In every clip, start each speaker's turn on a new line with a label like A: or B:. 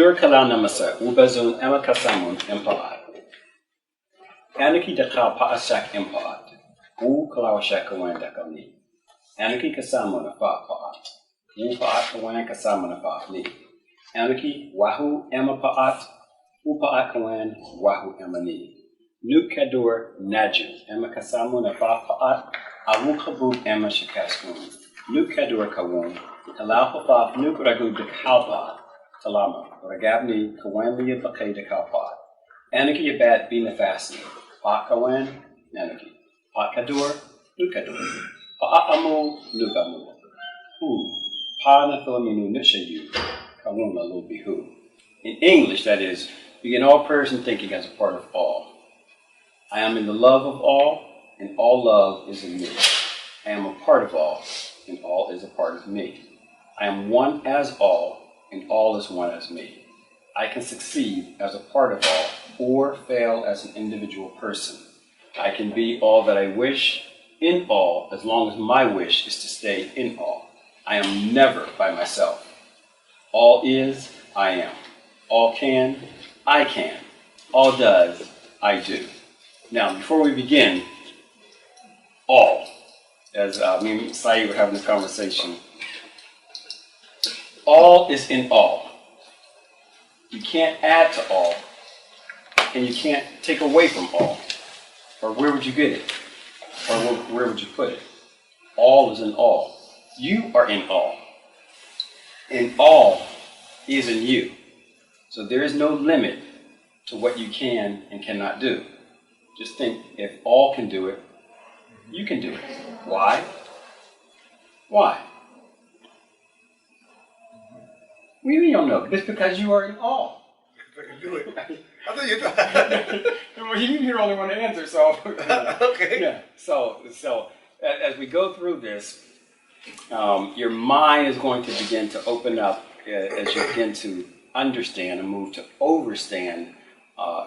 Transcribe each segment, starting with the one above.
A: Kadur kala namasa ubazun emakasamun empaat. Aniki dakal paasak empaat. U kalawashak kawanda kami. Aniki kasamun afa paat. U paat kawan kasamun afa ni. Aniki wahu emapaat. U paat kawan wahu emani. Nuk kadur naju emakasamun afa paat. Awu kabub emashikaskun. Nuk kadur kawun. Kalapapa nuk ragu dekalpa. Talama, Ragabni, Kawanli Bakay de Kalpa. Aniki Abat Binafasi, Pakawan, Nanaki, Pakadur, Nukadur, Paamu, Nugamu, Hu, Panathominu Nishayu, Kawuna Lubihu. In English, that is, begin all prayers and thinking as a part of all. I am in the love of all, and all love is in me. I am a part of all, and all is a part of me. I am one as all, and all is one as me. I can succeed as a part of all, or fail as an individual person. I can be all that I wish in all, as long as my wish is to stay in all. I am never by myself. All is, I am. All can, I can. All does, I do. Now, before we begin, all, as me and Saeed were having a conversation, all is in all. You can't add to all, and you can't take away from all. Or where would you get it? Or where would you put it? All is in all. You are in all. And all is in you. So there is no limit to what you can and cannot do. Just think, if all can do it, you can do it. Why? Why? What do you mean you don't know? It's because you are in awe.
B: I can do it. I thought you
A: Well, you're the only one to answer, so.
B: Okay.
A: Yeah. So as we go through this, your mind is going to begin to open up as you begin to understand and move to overstand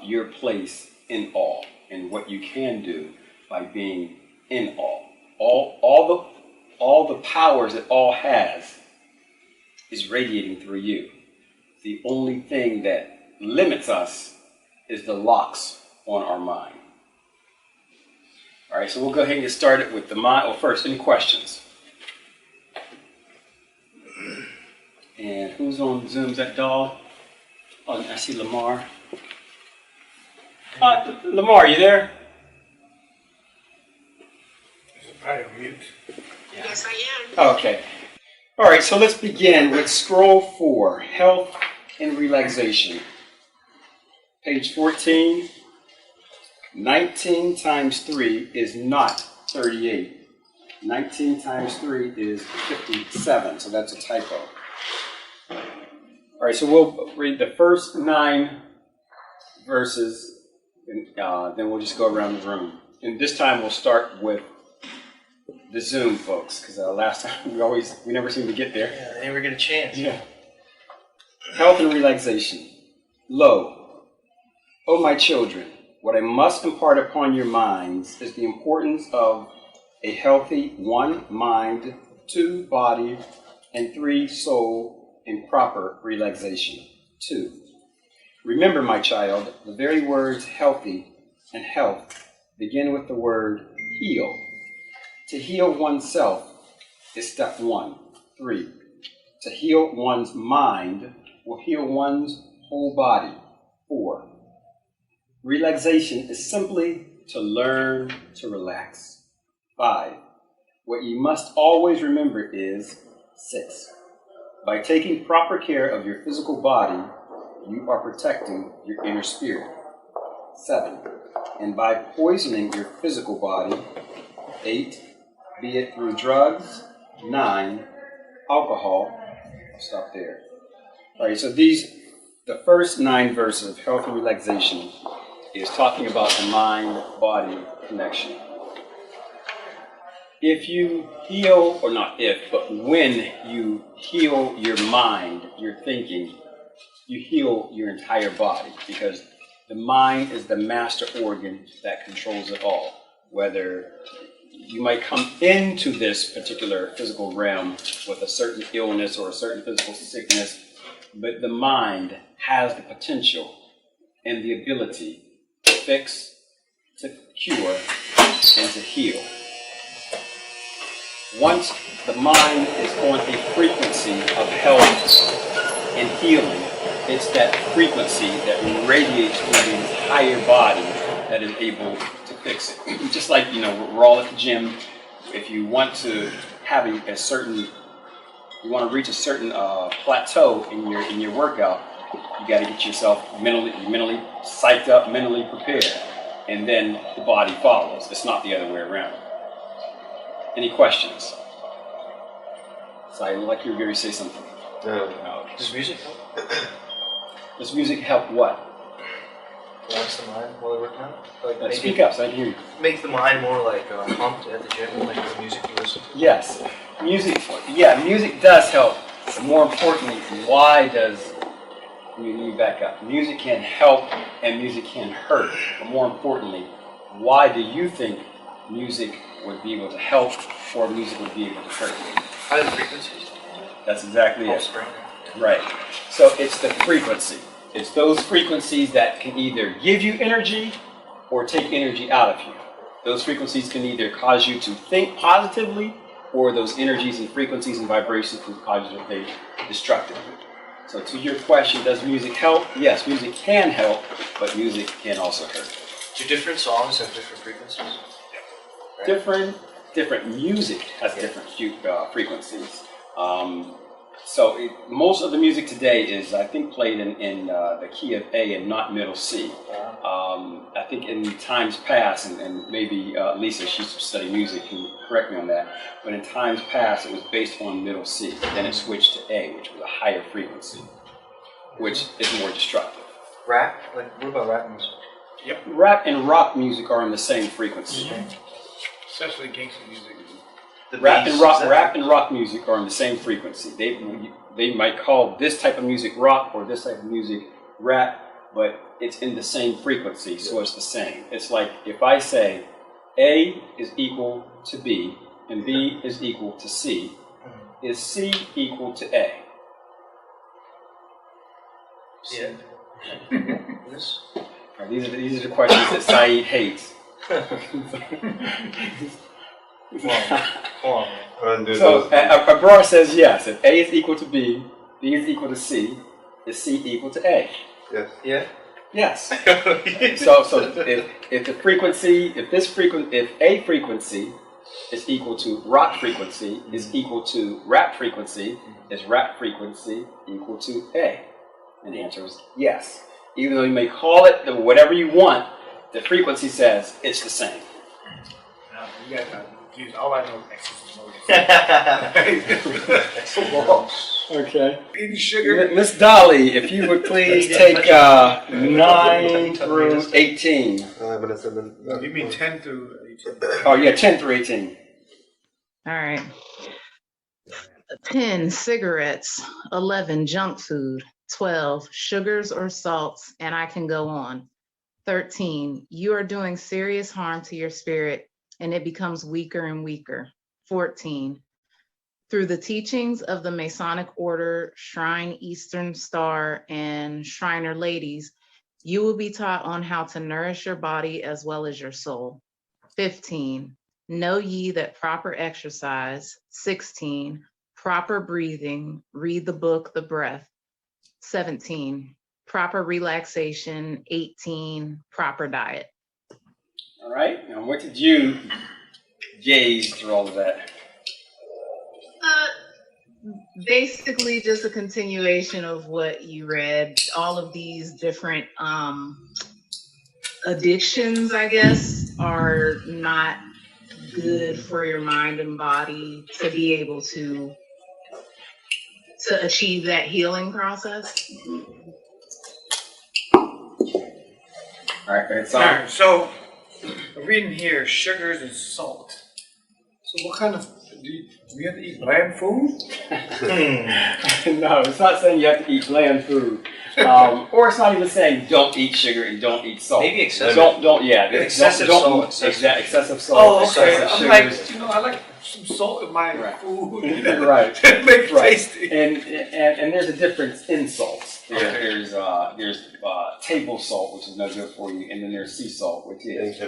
A: your place in awe and what you can do by being in awe. All the powers that all has is radiating through you. The only thing that limits us is the locks on our mind. All right, so we'll go ahead and get started with the mind. Well, first, any questions? And who's on Zoom? Is that Doll? Oh, I see Lamar. Lamar, you there?
B: It's probably on mute.
A: Yeah.
C: Yes, I am.
A: Okay. All right, so let's begin with scroll 4, health and relaxation. Page 14, 19 times 3 is not 38. 19 times 3 is 57, so that's a typo. All right, so we'll read the first 9 verses, and then we'll just go around the room. And this time we'll start with the Zoom folks, because last time we never seem to get there.
D: Yeah, they never get a chance.
A: Yeah. Health and relaxation. Lo, O my children, what I must impart upon your minds is the importance of a healthy 1 mind, 2 body, and 3 soul in proper relaxation. 2. Remember, my child, the very words healthy and health begin with the word heal. To heal oneself is step 1. 3. To heal one's mind will heal one's whole body. 4. Relaxation is simply to learn to relax. 5. What you must always remember is 6. By taking proper care of your physical body, you are protecting your inner spirit. 7. And by poisoning your physical body, 8. Be it through drugs, 9, alcohol. I'll stop there. All right, so the first 9 verses of health and relaxation is talking about the mind-body connection. If you heal, or not if, but when you heal your mind, your thinking, you heal your entire body, because the mind is the master organ that controls it all. Whether you might come into this particular physical realm with a certain illness or a certain physical sickness, but the mind has the potential and the ability to fix, to cure, and to heal. Once the mind is on a frequency of health and healing, it's that frequency that radiates through the entire body that is able to fix it. Just like, we're all at the gym. If you want to have you want to reach a certain plateau in your workout, you got to get yourself mentally psyched up, mentally prepared, and then the body follows. It's not the other way around. Any questions? So I like you were going to say something.
C: No. Does music help?
A: Does music help what?
C: Relax the mind while they're working out? Like
A: Speak up so I can hear you.
C: Make the mind more like pumped at the gym, like the music you listen to?
A: Yes. Music does help. But more importantly, why does, let me back up. Music can help and music can hurt. But more importantly, why do you think music would be able to help or music would be able to hurt?
C: High frequencies.
A: That's exactly it.
C: Spring.
A: Right. So it's the frequency. It's those frequencies that can either give you energy or take energy out of you. Those frequencies can either cause you to think positively, or those energies and frequencies and vibrations can cause you to think destructively. So to your question, does music help? Yes, music can help, but music can also hurt.
C: Do different songs have different frequencies?
A: Right? Different music has different frequencies. So most of the music today is, I think, played in the key of A and not middle C. I think in times past, and maybe Lisa, she studied music, can correct me on that, but in times past it was based on middle C. Then it switched to A, which was a higher frequency, which is more destructive.
C: Rap? Like, what about rap music?
A: Yep. Rap and rock music are in the same frequency.
B: Especially gangster music.
A: Rap and rock music are in the same frequency. They might call this type of music rock or this type of music rap, but it's in the same frequency, so it's the same. It's like if I say A is equal to B and B is equal to C, is C equal to A?
C: Yeah.
A: Right, these are the questions that Saeed hates.
C: Come on.
A: So Abrar says yes. If A is equal to B, B is equal to C, is C equal to A?
B: Yes.
C: Yeah.
A: Yes. so if the frequency, if A frequency is equal to rock frequency is equal to rap frequency, is rap frequency equal to A? And the answer is yes. Even though you may call it whatever you want, the frequency says it's the same.
B: You guys got confused. All I know is
A: Okay.
B: eating sugar.
A: Miss Dolly, if you would please take 9 through 18.
B: You mean 10 through 18?
A: Oh yeah, 10 through 18.
D: All right. 10, cigarettes. 11, junk food. 12, sugars or salts, and I can go on. 13, you are doing serious harm to your spirit, and it becomes weaker and weaker. 14, through the teachings of the Masonic Order, Shrine Eastern Star, and Shriner Ladies, you will be taught on how to nourish your body as well as your soul. 15, know ye that proper exercise. 16, proper breathing, read the book, The Breath. 17, proper relaxation. 18, proper diet.
A: All right. Now, what did you gaze through all of that?
D: Basically, just a continuation of what you read. All of these different addictions, I guess, are not good for your mind and body to be able to achieve that healing process.
A: All right, go ahead, Simon.
B: So, I'm reading here sugars and salt. So, what kind of do you have to eat bland food?
A: No, it's not saying you have to eat bland food, or it's not even saying don't eat sugar and don't eat salt.
C: Maybe excessive.
A: Don't. Yeah,
C: Excessive salt.
A: Excessive salt.
B: Oh, okay.
A: Excessive
B: I'm like,
A: sugars.
B: I like some salt in my food.
A: Right.
B: To make it tasty.
A: And there's a difference in salts. There's table salt, which is no good for you, and then there's sea salt, which is.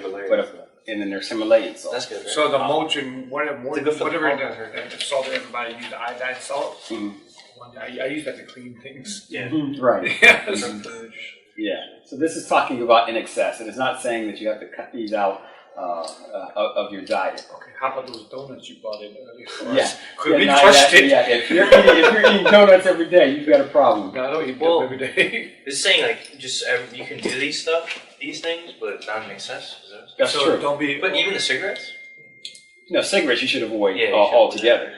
A: And then there's Himalayan salt.
C: That's good. Right?
B: So the mulching, whatever the salt that everybody use, the iodine salt. I use that to clean things.
C: Yeah.
A: Right.
B: Yeah.
A: Yeah. So this is talking about in excess. It is not saying that you have to cut these out of your diet.
B: Okay. How about those donuts you bought in earlier?
A: We trust it. Yeah. If you're eating donuts every day, you've got a problem.
B: No, I don't eat them every day.
C: It's saying like just you can do these things, but not in excess.
A: That's true.
B: Don't be.
C: But even the cigarettes.
A: No, cigarettes you should avoid altogether.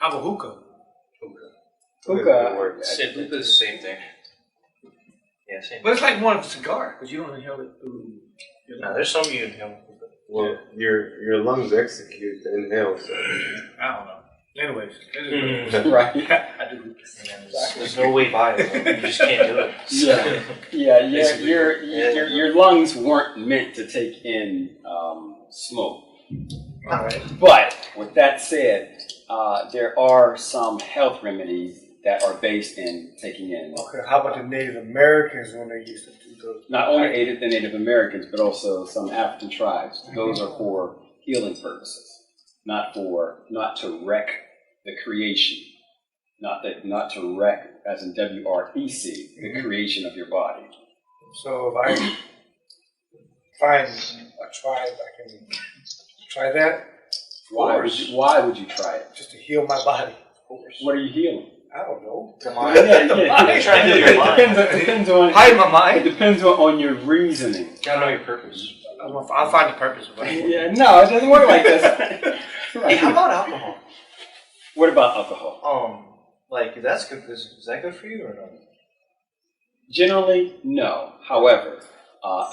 B: How about hookah?
A: Hookah.
C: It's the same thing. Yeah, same.
B: But it's like more of a cigar because you don't inhale it through.
C: No, there's some you inhale.
E: Well, your lungs execute the inhale, so.
B: I don't know. Anyways,
A: Right.
B: I do.
C: There's no way by it. You just can't do it.
A: Yeah. Your lungs weren't meant to take in smoke.
B: All right.
A: But with that said, there are some health remedies that are based in taking in.
B: Okay. How about the Native Americans when they used to do those?
A: Not only the Native Americans, but also some African tribes. Those are for healing purposes, not to wreck the creation, not to wreck, as in WREC, the creation of your body.
B: So if I find a tribe, I can try that.
A: Why would you try it?
B: Just to heal my body.
A: What are you healing?
B: I don't know.
C: The mind. You're trying to heal your mind.
A: It depends on.
B: Hide my mind.
A: It depends on your reasoning.
C: Gotta know your purpose.
B: I'll find the purpose of it.
A: Yeah, no, it doesn't work like this.
C: Hey, how about alcohol?
A: What about alcohol?
C: Like that's good. Is that good for you or not?
A: Generally, no. However,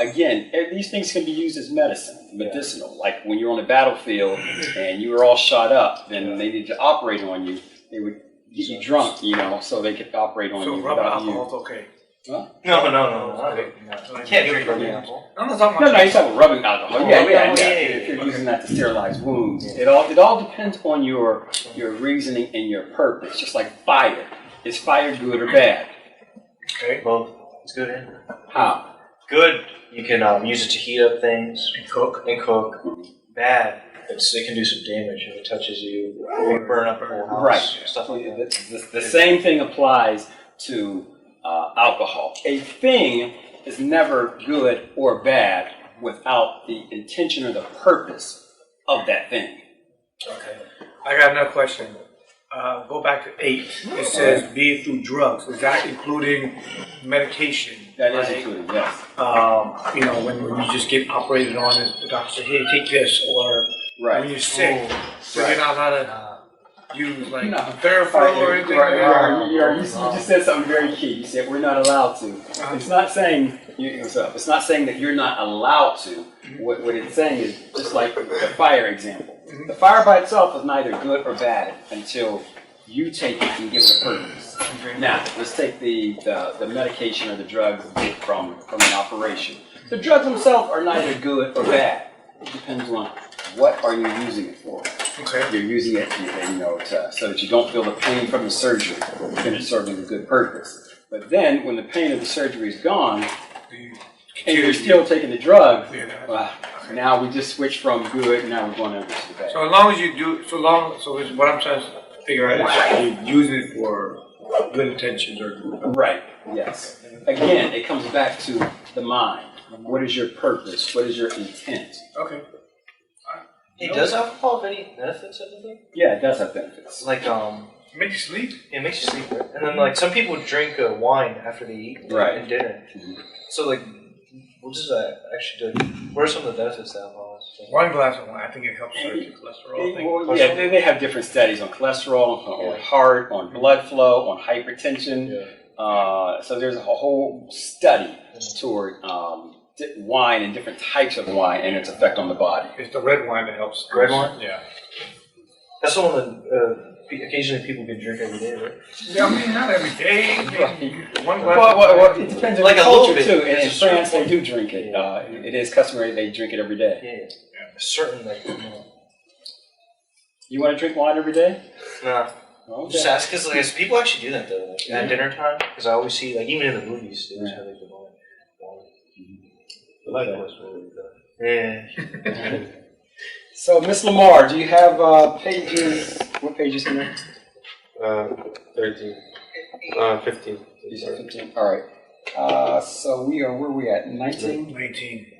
A: again, these things can be used as medicine, medicinal. Like when you're on the battlefield and you were all shot up, then they need to operate on you. They would get you drunk, so they could operate on you.
B: So rubbing alcohol's okay?
A: Huh?
C: No. You can't drink rubbing alcohol.
B: I'm not talking
A: No,
B: about.
A: you're talking about rubbing alcohol. Yeah.
C: Yeah.
A: If you're using that to sterilize wounds, it all depends on your reasoning and your purpose. Just like fire, is fire good or bad?
B: Okay.
C: Both. It's good and
A: How?
C: good. You can use it to heat up things
B: And cook.
C: Bad. It can do some damage if it touches you. You burn up a whole house.
A: Right.
C: Stuff like that.
A: The same thing applies to alcohol. A thing is never good or bad without the intention or the purpose of that thing.
B: Okay. I got another question. Go back to 8. It says be it through drugs. Is that including medication?
A: That is included, yes.
B: When you just get operated on, and the doctor says, "Hey, take this," or when you're sick, so you're not allowed to use like Theraflu or anything.
A: You just said something very key. You said we're not allowed to. It's not saying it's not saying that you're not allowed to. What it's saying is just like the fire example. The fire by itself is neither good or bad until you take it and give it a purpose. Now, let's take the medication or the drugs from an operation. The drugs themselves are neither good or bad. It depends on what are you using it for.
B: Okay.
A: You're using it, so that you don't feel the pain from the surgery. Then it's serving a good purpose. But then, when the pain of the surgery is gone, and you're still taking the drug, now we just switch from good, and now we're going over to the bad.
B: So as long as you do, so what I'm trying to figure out is you're using it for good intentions or
A: Right. Yes. Again, it comes back to the mind. What is your purpose? What is your intent?
B: Okay.
C: Hey, does alcohol have any benefits or anything?
A: Yeah, it does have benefits.
C: Like
B: Make you sleep.
C: it makes you sleep, right? And then like some people drink wine after they eat and dinner. So like, what does that actually do? What are some of the benefits that alcohol has?
B: One glass of wine, I think it helps with your cholesterol thing.
A: Well, yeah, they have different studies on cholesterol, on heart, on blood flow, on hypertension. So there's a whole study toward wine and different types of wine and its effect on the body.
B: It's the red wine that helps.
C: Red wine?
B: Yeah.
C: That's the one that occasionally people can drink every day, right?
B: Yeah, I mean, not every day. One glass.
A: Well, it depends on
C: Like
A: the
C: a little
A: culture
C: bit.
A: too. And in France, they do drink it. It is customary they drink it every day.
C: Yeah. Certain like
A: You want to drink wine every day?
C: No.
A: Okay.
C: Just ask because like, people actually do that though, like at dinner time. Because I always see, like even in the movies, they always have like the wine.
E: I like that.
C: Yeah.
A: So, Miss Lamar, do you have pages? What pages in there?
E: 13. 15.
A: You said 15. All right. So we are where we at? 19?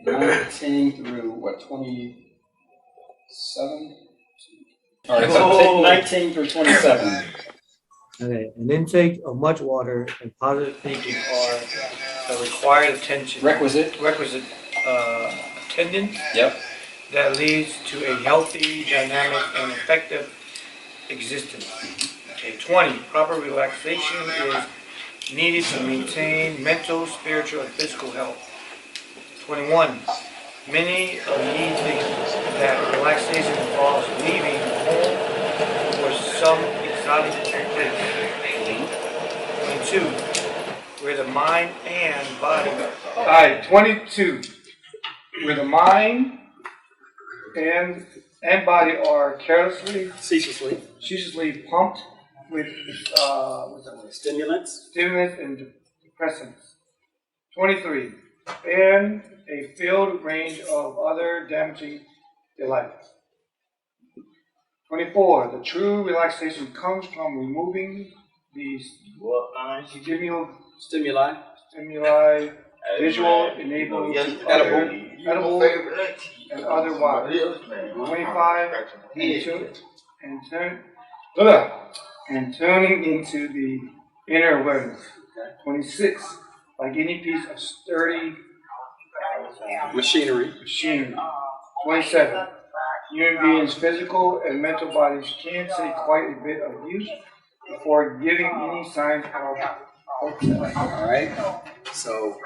A: 19 through what? 27? All right. So 19 through 27.
B: Okay, an intake of much water and positive thinking are the required requisite attendance
A: Yep.
B: that leads to a healthy, dynamic, and effective existence. Okay, 20, proper relaxation is needed to maintain mental, spiritual, and physical health. 21, many of these think that relaxation involves leaving home for some exotic place. 22, where the mind and body. All right, 22, where the mind and body are ceaselessly pumped with
A: Stimulants.
B: and depressants. 23, and a filled range of other damaging delights. 24, the true relaxation comes from removing these stimuli, visual, enable, edible, and otherwise. 25, and turning into the inner awareness. 26, like any piece of sturdy
A: Machinery.
B: 27, human beings' physical and mental bodies can take quite a bit of use before giving any signs of protest.
A: All right. So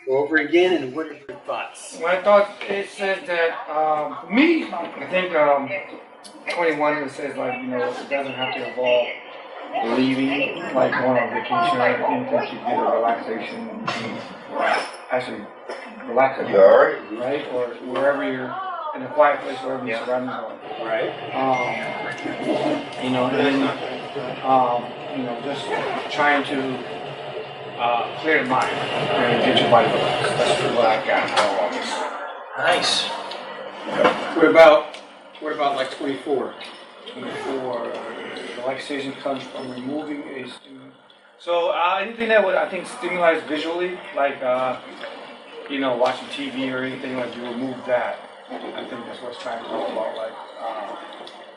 A: go over again, and what are your thoughts?
B: Well, I thought it said that, for me, I think 21 it says like, it doesn't have to involve leaving, like going on vacation or anything to get a relaxation. Actually, relaxing.
E: You alright?
B: Right? Or wherever you're in a quiet place, wherever your surroundings are.
A: Right.
B: Just trying to clear the mind and get your body relaxed. That's what I got out of all this.
C: Nice.
A: What about like 24?
B: 24, relaxation comes from removing a stimulus. So anything that would, I think, stimulate visually, like, watching TV or anything, like you remove that. I think that's what it's trying to talk about, like,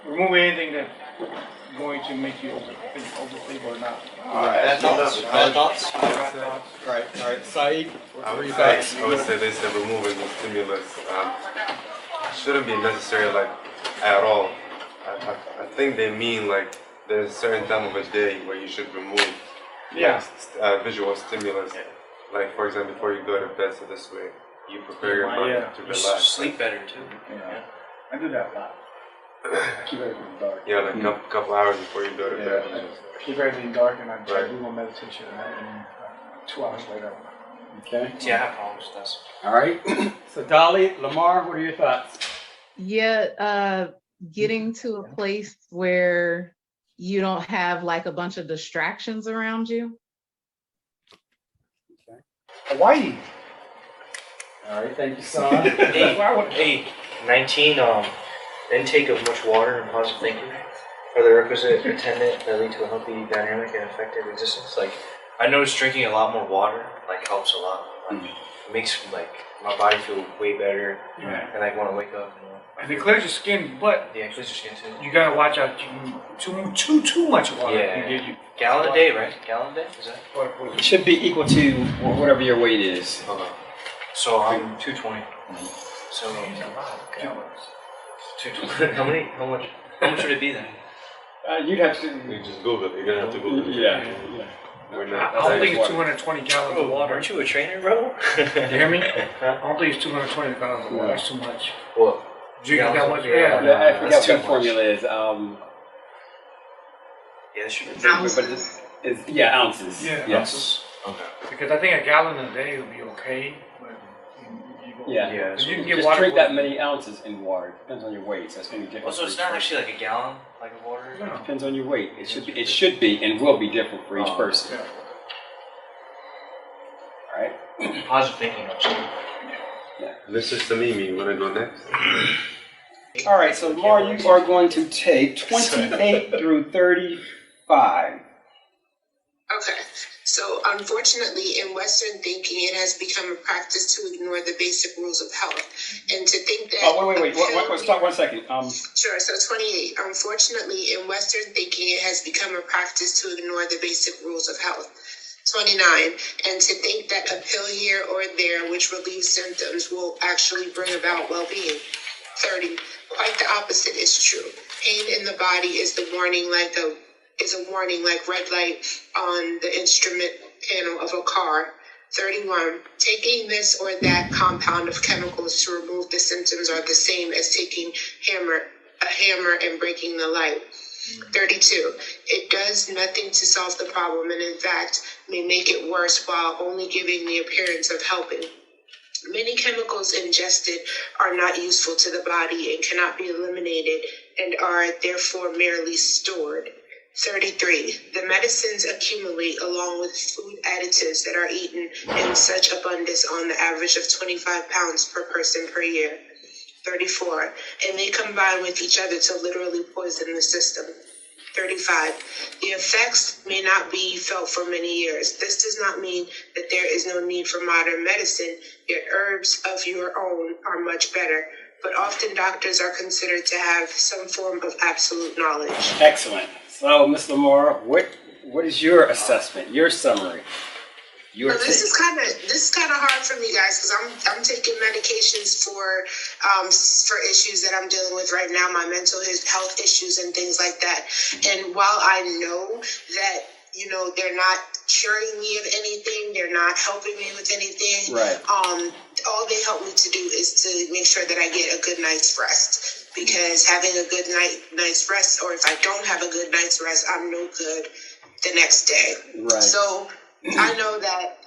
B: remove anything that's going to make you overthink or not.
C: Bad thoughts.
A: Right. All right. Saeed,
E: I would say they said removing the stimulus shouldn't be necessary, like, at all. I think they mean like there's a certain time of a day where you should remove visual stimulus. Like, for example, before you go to bed, so this way you prepare your mind to relax.
C: Sleep better too.
B: Yeah. I do that a lot. Keep everything dark.
E: Yeah, like a couple hours before you go to bed.
B: Keep everything dark, and I try to do my meditation, and 2 hours later.
A: Okay.
C: Yeah, I have problems with that.
A: All right. So Dolly, Lamar, what are your thoughts?
D: Yeah, getting to a place where you don't have like a bunch of distractions around you.
B: Hawaii.
A: All right, thank you, son.
C: Hey, 19, intake of much water and positive thinking are the requisite attendant that lead to a healthy, dynamic, and effective existence. Like, I noticed drinking a lot more water, like, helps a lot. Like, it makes, like, my body feel way better, and I want to wake up,
B: And it clears your skin, but
C: yeah, it clears your skin too.
B: you gotta watch out. Too much water.
C: Yeah. Gallon a day, right? Gallon a day? Is that?
A: It should be equal to whatever your weight is.
C: Okay. So I'm 220. So 220. How much would it be then?
A: You'd have to.
E: You just Google it. You're gonna have to Google it.
A: Yeah.
E: We're not.
B: I don't think it's 220 gallons of water.
C: Aren't you a trainer, bro?
B: You hear me? I don't think it's 220 gallons of water. That's too much.
C: What?
B: Drinking that much?
A: I forgot what the formula is.
C: Yeah, it should be.
A: But it's ounces.
B: Yeah.
A: Yes.
C: Okay.
B: Because I think a gallon a day would be okay, but you go
A: Yeah.
C: Yeah.
B: You can
C: So,
B: get
A: Just
B: water
A: drink that
B: poisoning.
A: many ounces in water. Depends on your weight, so it's going to be different.
C: also,
A: for
C: it's
A: each
C: not
A: person.
C: actually like a gallon like of water.
A: It depends on your weight. It should be and will be different for each
C: Oh,
A: person.
B: Yeah.
A: All right.
C: Positive thinking. Actually.
E: Mr. Samimi, you wanna go next?
A: All right. So Lamar, you are going to take 28 through 35.
F: Okay. So unfortunately, in Western thinking, it has become a practice to ignore the basic rules of health and to think that.
A: Oh, wait. Stop 1 second.
F: Sure. So 28. Unfortunately, in Western thinking, it has become a practice to ignore the basic rules of health. 29. And to think that a pill here or there which relieves symptoms will actually bring about well-being. 30. Quite the opposite is true. Pain in the body is a warning like red light on the instrument panel of a car. 31. Taking this or that compound of chemicals to remove the symptoms are the same as taking a hammer and breaking the light. 32. It does nothing to solve the problem and in fact may make it worse while only giving the appearance of helping. Many chemicals ingested are not useful to the body and cannot be eliminated and are therefore merely stored. 33. The medicines accumulate along with food additives that are eaten in such abundance on the average of 25 pounds per person per year. 34. And they combine with each other to literally poison the system. 35. The effects may not be felt for many years. This does not mean that there is no need for modern medicine, yet herbs of your own are much better. But often doctors are considered to have some form of absolute knowledge.
A: Excellent. So, Ms. Lamar, what is your assessment, your summary, your
F: Well,
A: take?
F: this is kind of hard for me, guys, because I'm taking medications for issues that I'm dealing with right now, my mental health issues and things like that. And while I know that they're not curing me of anything, they're not helping me with anything.
A: Right.
F: All they help me to do is to make sure that I get a good night's rest. Because having a good night's rest, or if I don't have a good night's rest, I'm no good the next day.
A: Right.
F: So I know that,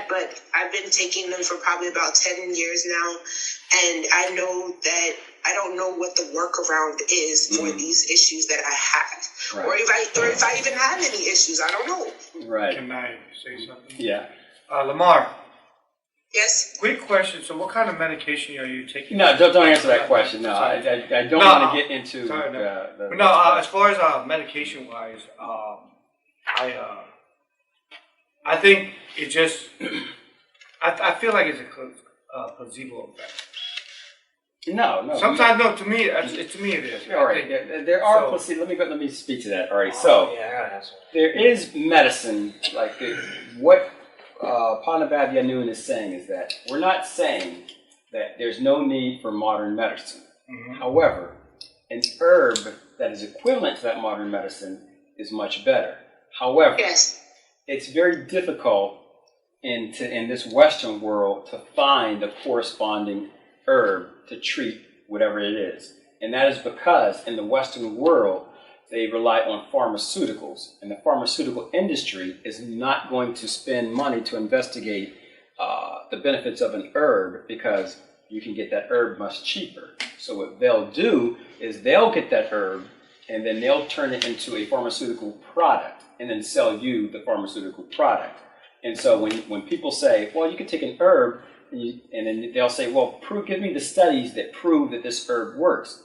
F: but I've been taking them for probably about 10 years now, and I know that I don't know what the workaround is for these issues that I have,
A: Right.
F: or if I even have any issues. I don't know.
A: Right.
B: Can I say something?
A: Yeah.
B: Lamar,
F: Yes.
B: quick question. So what kind of medication are you taking?
A: No, don't answer that question. No, I don't
B: No,
A: want to get into
B: sorry, no.
A: the
B: As far as medication wise, I think it just, I feel like it's a placebo effect.
A: No.
B: Sometimes, no, to me it is.
A: All right. There are placebo. Let me speak to that. All right. So
C: Yeah, I gotta ask.
A: there is medicine like what Panabab Yanun is saying is that we're not saying that there's no need for modern medicine.
B: Mm-hmm.
A: However, an herb that is equivalent to that modern medicine is much better. However,
F: Yes.
A: it's very difficult in this Western world to find a corresponding herb to treat whatever it is. And that is because in the Western world, they rely on pharmaceuticals. And the pharmaceutical industry is not going to spend money to investigate the benefits of an herb because you can get that herb much cheaper. So what they'll do is they'll get that herb and then they'll turn it into a pharmaceutical product and then sell you the pharmaceutical product. And so when people say, well, you can take an herb, and then they'll say, well, give me the studies that prove that this herb works.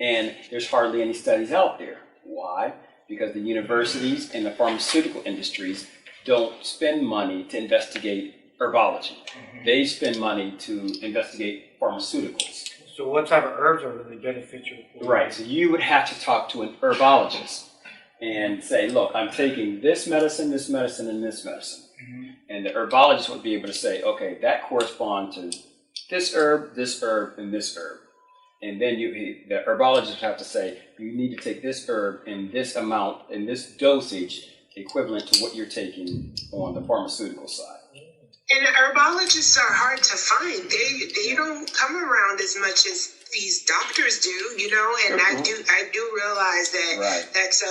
A: And there's hardly any studies out there. Why? Because the universities and the pharmaceutical industries don't spend money to investigate herbology.
B: Mm-hmm.
A: They spend money to investigate pharmaceuticals.
B: So what type of herbs are really beneficial?
A: Right, so you would have to talk to an herbologist and say, look, I'm taking this medicine, and this medicine.
B: Mm-hmm.
A: And the herbologist would be able to say, okay, that corresponds to this herb, and this herb. And then the herbologist would have to say, you need to take this herb in this amount, in this dosage, equivalent to what you're taking on the pharmaceutical side.
F: And herbologists are hard to find. They don't come around as much as these doctors do, and I do realize that
A: Right.
F: that's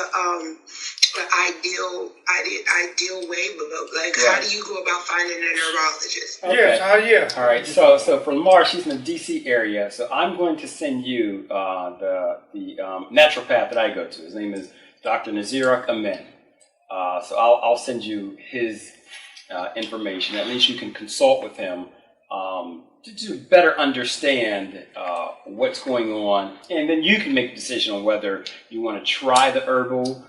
F: the ideal way, but like, how do you go about finding a neurologist?
A: Okay. All right. So for Lamar, she's in the D.C. area. So I'm going to send you the naturopath that I go to. His name is Dr. Nazirak Amin. So I'll send you his information. At least you can consult with him to better understand what's going on, and then you can make a decision on whether you want to try the herbal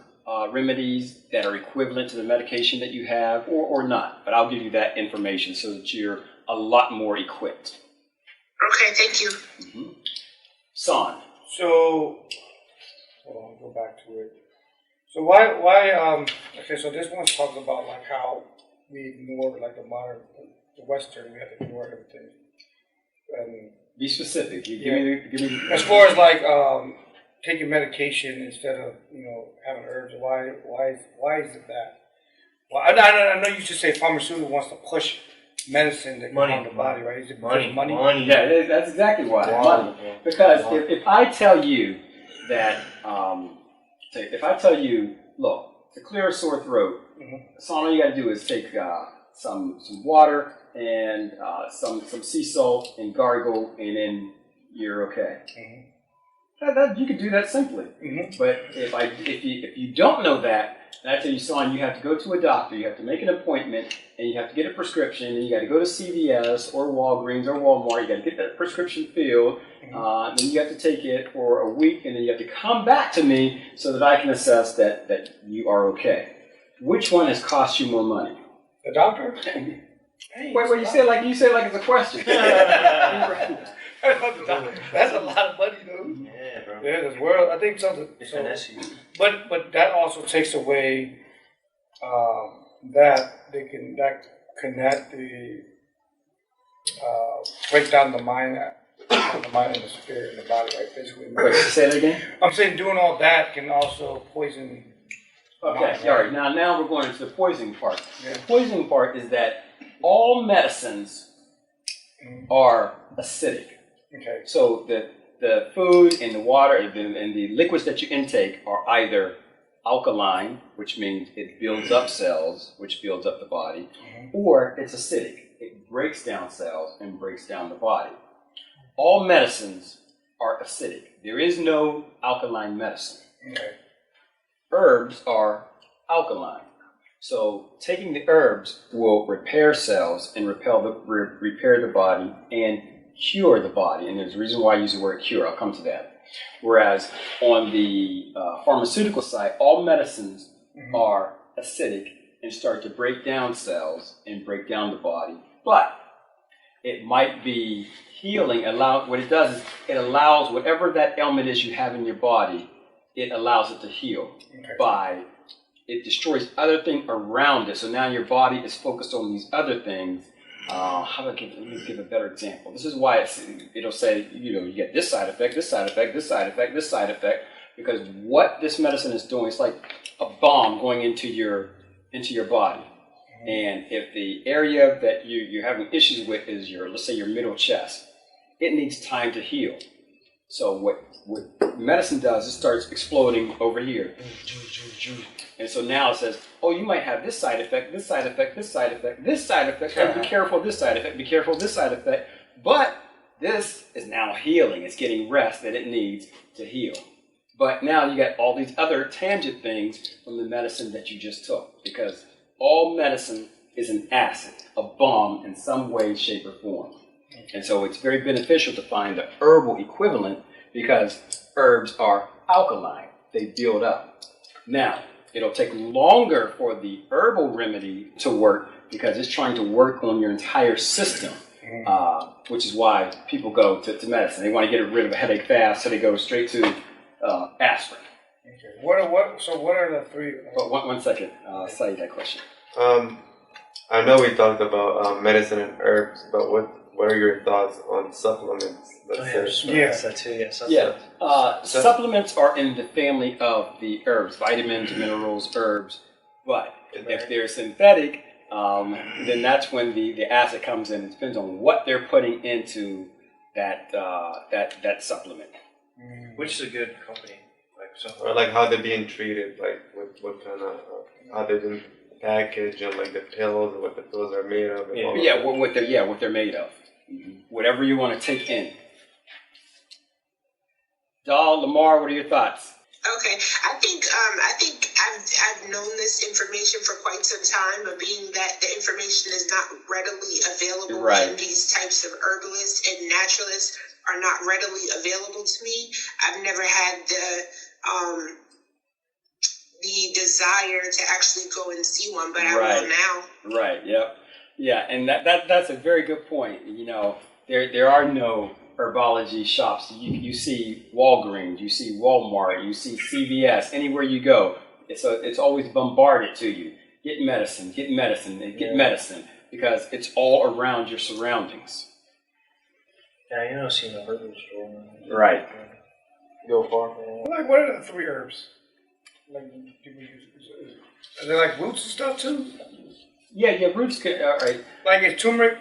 A: remedies that are equivalent to the medication that you have or not. But I'll give you that information so that you're a lot more equipped.
F: Okay, thank you.
A: Mm-hmm. Son.
B: So, hold on, go back to it. So why, okay, so this one talks about like how we ignore like the Western, we have to ignore everything. And
A: be specific. Give me.
B: As far as like taking medication instead of having herbs, why is it that? Well, I know you should say pharmaceutical wants to push medicine to calm the body, right? Is it money?
A: Yeah, that's exactly why. Money. Because if I tell you that, if I tell you, look, to clear a sore throat, so all you got to do is take some water and some sea salt and gargle, and then you're okay. You can do that simply. But if you don't know that, and I tell you, son, you have to go to a doctor. You have to make an appointment, and you have to get a prescription. And you got to go to CVS or Walgreens or Walmart. You got to get that prescription filled. Then you have to take it for a week, and then you have to come back to me so that I can assess that you are okay. Which one has cost you more money?
B: The doctor?
A: Wait, you say it like it's a question.
B: That's a lot of money, dude.
C: Yeah, bro.
B: Yeah, this world. I think something. But that also takes away that connect the break down the mind and the spirit and the body, right? Physically.
A: Wait, say that again.
B: I'm saying doing all that can also poison.
A: Okay,
B: mind, right?
A: all right. Now we're going into the poisoning part.
B: Yeah.
A: The poisoning part is that all medicines are acidic.
B: Okay.
A: So the food and the water and the liquids that you intake are either alkaline, which means it builds up cells, which builds up the body, or it's acidic. It breaks down cells and breaks down the body. All medicines are acidic. There is no alkaline medicine.
B: Okay.
A: Herbs are alkaline. So taking the herbs will repair cells and repair the body and cure the body. And there's a reason why I use the word cure. I'll come to that. Whereas on the pharmaceutical side, all medicines are acidic and start to break down cells and break down the body. But it might be healing. What it does is it allows whatever that ailment is you have in your body, it allows it to heal by it destroys other things around it. So now your body is focused on these other things. Let me give a better example. This is why it'll say, you get this side effect, this side effect, this side effect, this side effect, because what this medicine is doing is like a bomb going into your body. And if the area that you're having issues with is let's say your middle chest, it needs time to heal. So what medicine does, it starts exploding over here. And so now it says, oh, you might have this side effect, this side effect, this side effect, this side effect. Be careful of this side effect, be careful of this side effect. But this is now healing. It's getting rest that it needs to heal. But now you got all these other tangent things from the medicine that you just took. Because all medicine is an acid, a bomb in some way, shape, or form. And so it's very beneficial to find the herbal equivalent because herbs are alkaline. They build up. Now, it'll take longer for the herbal remedy to work because it's trying to work on your entire system, which is why people go to medicine. They want to get rid of a headache fast, so they go straight to aspirin.
B: Okay. What are the three?
A: But one second, Saeed, that question.
E: I know we talked about medicine and herbs, but what are your thoughts on supplements?
A: Supplements are in the family of the herbs, vitamins, minerals, herbs. But if they're synthetic, then that's when the acid comes in. It depends on what they're putting into that supplement.
C: Which is a good company? Like
E: or like how they're being treated, like what kind of how they've been packaged, and like the pills, what the pills are made of. And all of that.
A: What they're made of. Whatever you want to take in. Dahl, Lamar, what are your thoughts?
F: Okay, I think I've known this information for quite some time, but being that the information is not readily available,
A: Right.
F: and these types of herbalists and naturalists are not readily available to me, I've never had the desire to actually go and see one, but I will now.
A: Right. Yep. Yeah, and that's a very good point. You know, there are no herbology shops. You see Walgreens, you see Walmart, you see CVS. Anywhere you go, it's always bombarded to you. Get medicine, because it's all around your surroundings.
C: Yeah, you don't see in the herbal store.
A: Right.
C: Go far.
B: Like, what are the 3 herbs? Like, people use? Are they like roots and stuff too?
A: Yeah, roots could. Right.
B: Like, is turmeric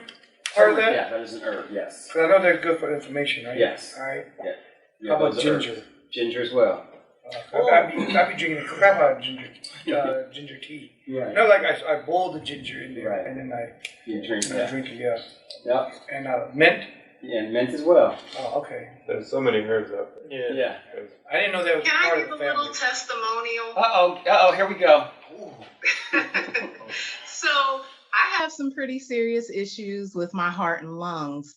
B: part of that?
A: Yeah, that is an herb. Yes.
B: Because I know they're good for inflammation, right?
A: Yes.
B: All right.
A: Yeah,
B: How about
A: those are herbs.
B: ginger?
A: Ginger as well.
B: I'd be drinking the crap out of ginger tea.
A: Right.
B: No, like I boil the ginger in there,
A: Right.
B: and then
A: You drink
B: I
A: that.
B: drink it, yeah.
A: Yep.
B: And mint.
A: Yeah, and mint as well.
B: Oh, okay.
E: There's so many herbs out there.
A: Yeah.
B: I didn't know that was
F: Can
B: part
F: I
B: of
F: give
B: the
F: a
B: family.
F: little testimonial?
A: Uh-oh, here we go.
F: So
D: I have some pretty serious issues with my heart and lungs.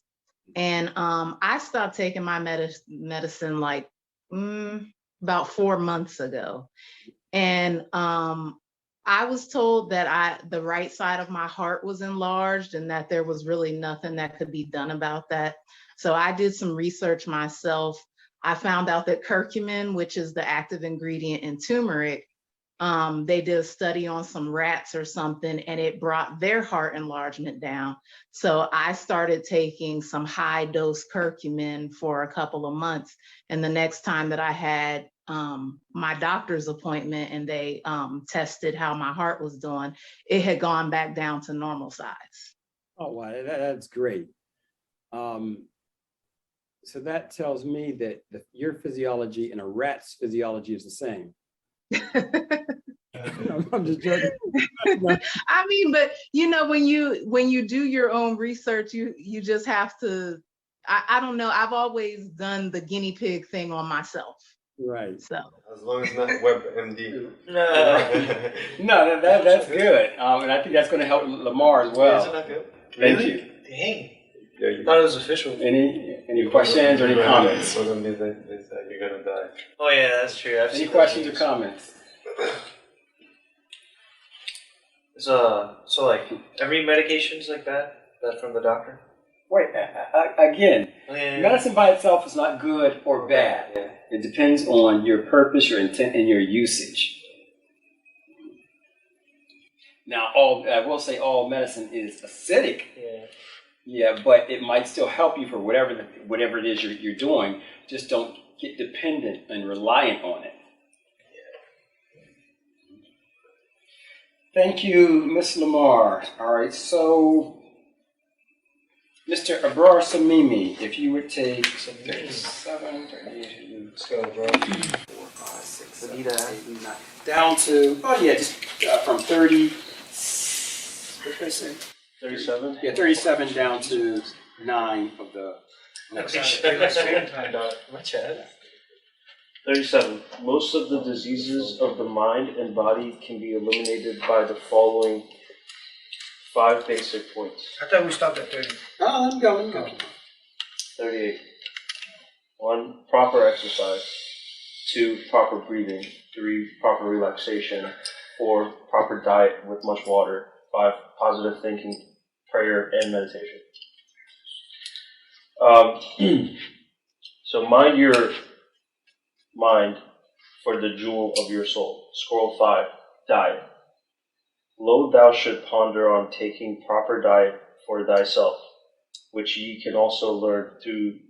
D: And I stopped taking my medicine like about 4 months ago. And I was told that the right side of my heart was enlarged and that there was really nothing that could be done about that. So I did some research myself. I found out that curcumin, which is the active ingredient in turmeric, they did a study on some rats or something, and it brought their heart enlargement down. So I started taking some high dose curcumin for a couple of months. And the next time that I had my doctor's appointment and they tested how my heart was doing, it had gone back down to normal size.
G: Oh, wow, that's great. So that tells me that your physiology and a rat's physiology is the same. I'm just joking.
D: I mean, but you know, when you do your own research, you just have to, I don't know, I've always done the guinea pig thing on myself.
G: Right.
D: So
E: As long as it's not WebMD.
A: No, that's good. And I think that's going to help Lamar as well.
C: Isn't that good?
A: Thank you.
C: Dang.
E: Yeah,
C: I thought it was official.
A: Any questions or any comments?
E: WebMD, they say you're gonna die.
C: Oh yeah, that's true. I've
A: Any
C: seen
A: questions or
C: those.
A: comments?
C: So like every medication's like that from the doctor?
A: Wait, again,
C: Yeah.
A: medicine by itself is not good or bad.
C: Yeah.
A: It depends on your purpose, your intent, and your usage. Now, I will say all medicine is acidic.
C: Yeah.
A: Yeah, but it might still help you for whatever it is you're doing. Just don't get dependent and reliant on it. Thank you, Miss Lamar. All right, so Mr. Abrar Samimi, if you would take 37, 38,
C: Let's go, bro.
A: 4, 5, 6, 7, 8, 9, down to, just from 30, what did I say?
C: 37?
A: Yeah, 37 down to 9 of the.
C: Much ad. 37. Most of the diseases of the mind and body can be eliminated by the following 5 basic points.
B: I thought we stopped at 30.
A: Oh, I'm going.
C: 38. 1. Proper exercise. 2. Proper breathing. 3. Proper relaxation. 4. Proper diet with much water. 5. Positive thinking, prayer, and meditation. So mind your mind for the jewel of your soul. Scroll 5. Diet. Lo, thou should ponder on taking proper diet for thyself, which ye can also learn through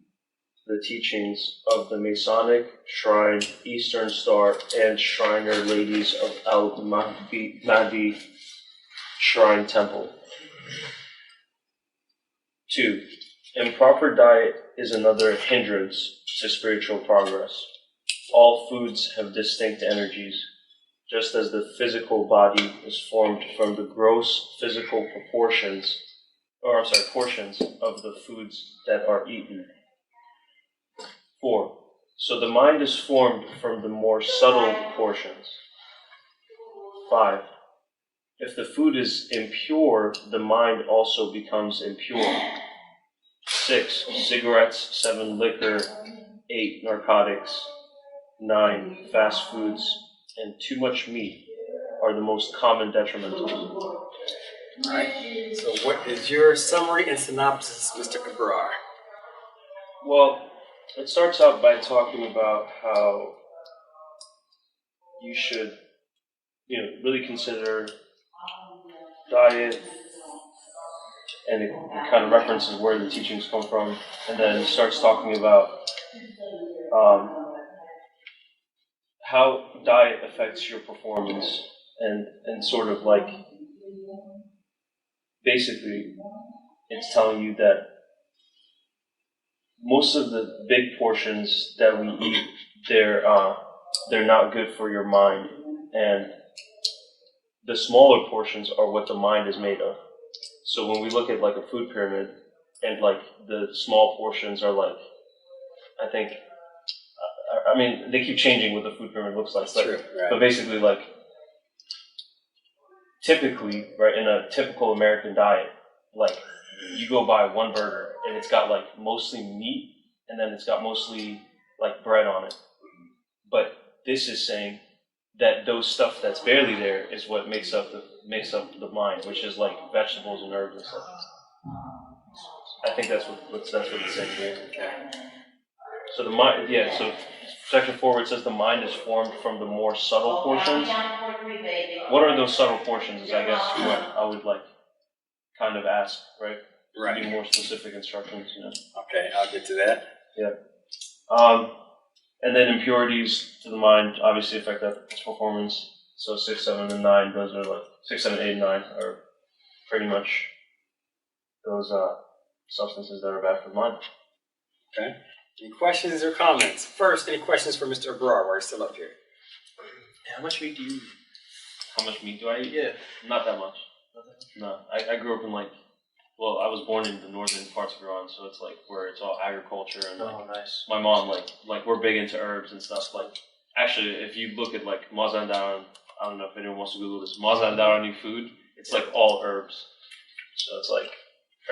C: the teachings of the Masonic Shrine, Eastern Star, and Shriner Ladies of Al-Mahdi Shrine Temple. 2. Improper diet is another hindrance to spiritual progress.
H: All foods have distinct energies, just as the physical body is formed from the gross physical portions of the foods that are eaten. 4. So the mind is formed from the more subtle portions. 5. If the food is impure, the mind also becomes impure. 6. Cigarettes. 7. Liquor. 8. Narcotics. 9. Fast foods. And too much meat are the most common detrimentals.
G: All right. So what is your summary and synopsis, Mr. Abrar?
H: Well, it starts out by talking about how you should, really consider diet, and it kind of references where the teachings come from, and then it starts talking about how diet affects your performance, and sort of like, basically, it's telling you that most of the big portions that we eat, they're not good for your mind, and the smaller portions are what the mind is made of. So when we look at like a food pyramid, and like the small portions are like, I think, I mean, they keep changing what the food pyramid looks like, but basically, like, typically, right, in a typical American diet, like, you go buy one burger and it's got like mostly meat, and then it's got mostly like bread on it. But this is saying that those stuff that's barely there is what makes up the mind, which is like vegetables and herbs and stuff. I think that's what it's saying here. So the mind, so section 4 where it says the mind is formed from the more subtle portions. What are those subtle portions? Is I guess what I would like kind of ask, right?
G: Right.
H: Be more specific instructions,
G: Okay, I'll get to that.
H: Yeah. And then impurities to the mind obviously affect its performance. So 6, 7, and 9, those are like 6, 7, 8, and 9 are pretty much those substances that are bad for the mind.
G: Okay. Any questions or comments? First, any questions for Mr. Abrar while he's still up here?
H: How much meat do you eat? How much meat do I eat? Yeah, not that much. No, I grew up in I was born in the northern parts of Iran, so it's like where it's all agriculture, and
C: nice.
H: My mom like we're big into herbs and stuff. Like, actually, if you look at like Mazandaran, I don't know if anyone wants to Google this, Mazandarani food, it's like all herbs. So it's like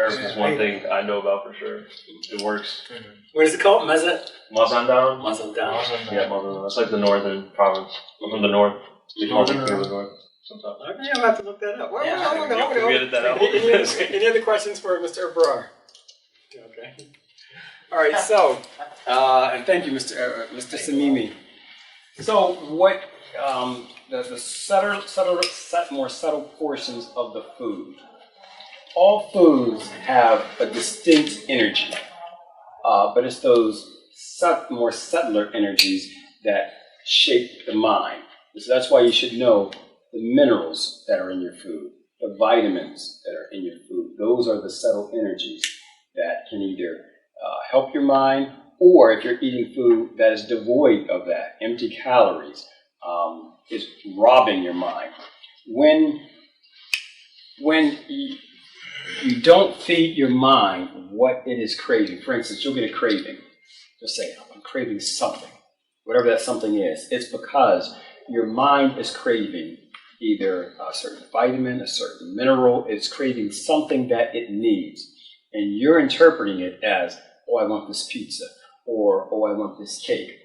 H: herbs is one thing I know about for sure. It works.
G: Mm-hmm. What is it called?
H: Mazandaran. Yeah, Mazandaran. That's like the northern province. I'm from the north. We call it the north. Sometimes.
G: Okay, I'll have to look that up.
H: We edit that out.
G: Any other questions for Mr. Abrar? Okay. All right. So, and thank you, Mr. Samimi. So, what the more subtle portions of the food? All foods have a distinct energy, but it's those more subtler energies that shape the mind. So that's why you should know the minerals that are in your food, the vitamins that are in your food. Those are the subtle energies that can either help your mind, or if you're eating food that is devoid of that, empty calories, is robbing your mind. When you don't feed your mind what it is craving. For instance, you'll get a craving. Just say, I'm craving something. Whatever that something is, it's because your mind is craving either a certain vitamin, a certain mineral. It's craving something that it needs. And you're interpreting it as, oh, I want this pizza, or oh, I want this cake.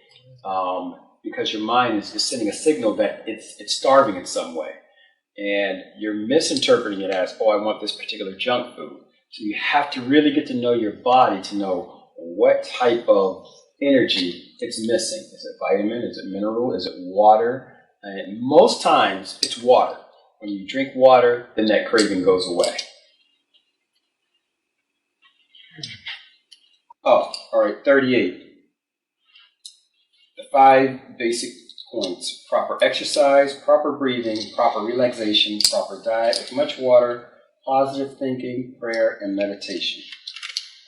G: Because your mind is sending a signal that it's starving in some way. And you're misinterpreting it as, oh, I want this particular junk food. So you have to really get to know your body to know what type of energy it's missing. Is it vitamin? Is it mineral? Is it water? And most times it's water. When you drink water, then that craving goes away. Oh, all right, 38. The 5 basic points: proper exercise, proper breathing, proper relaxation, proper diet with much water, positive thinking, prayer, and meditation.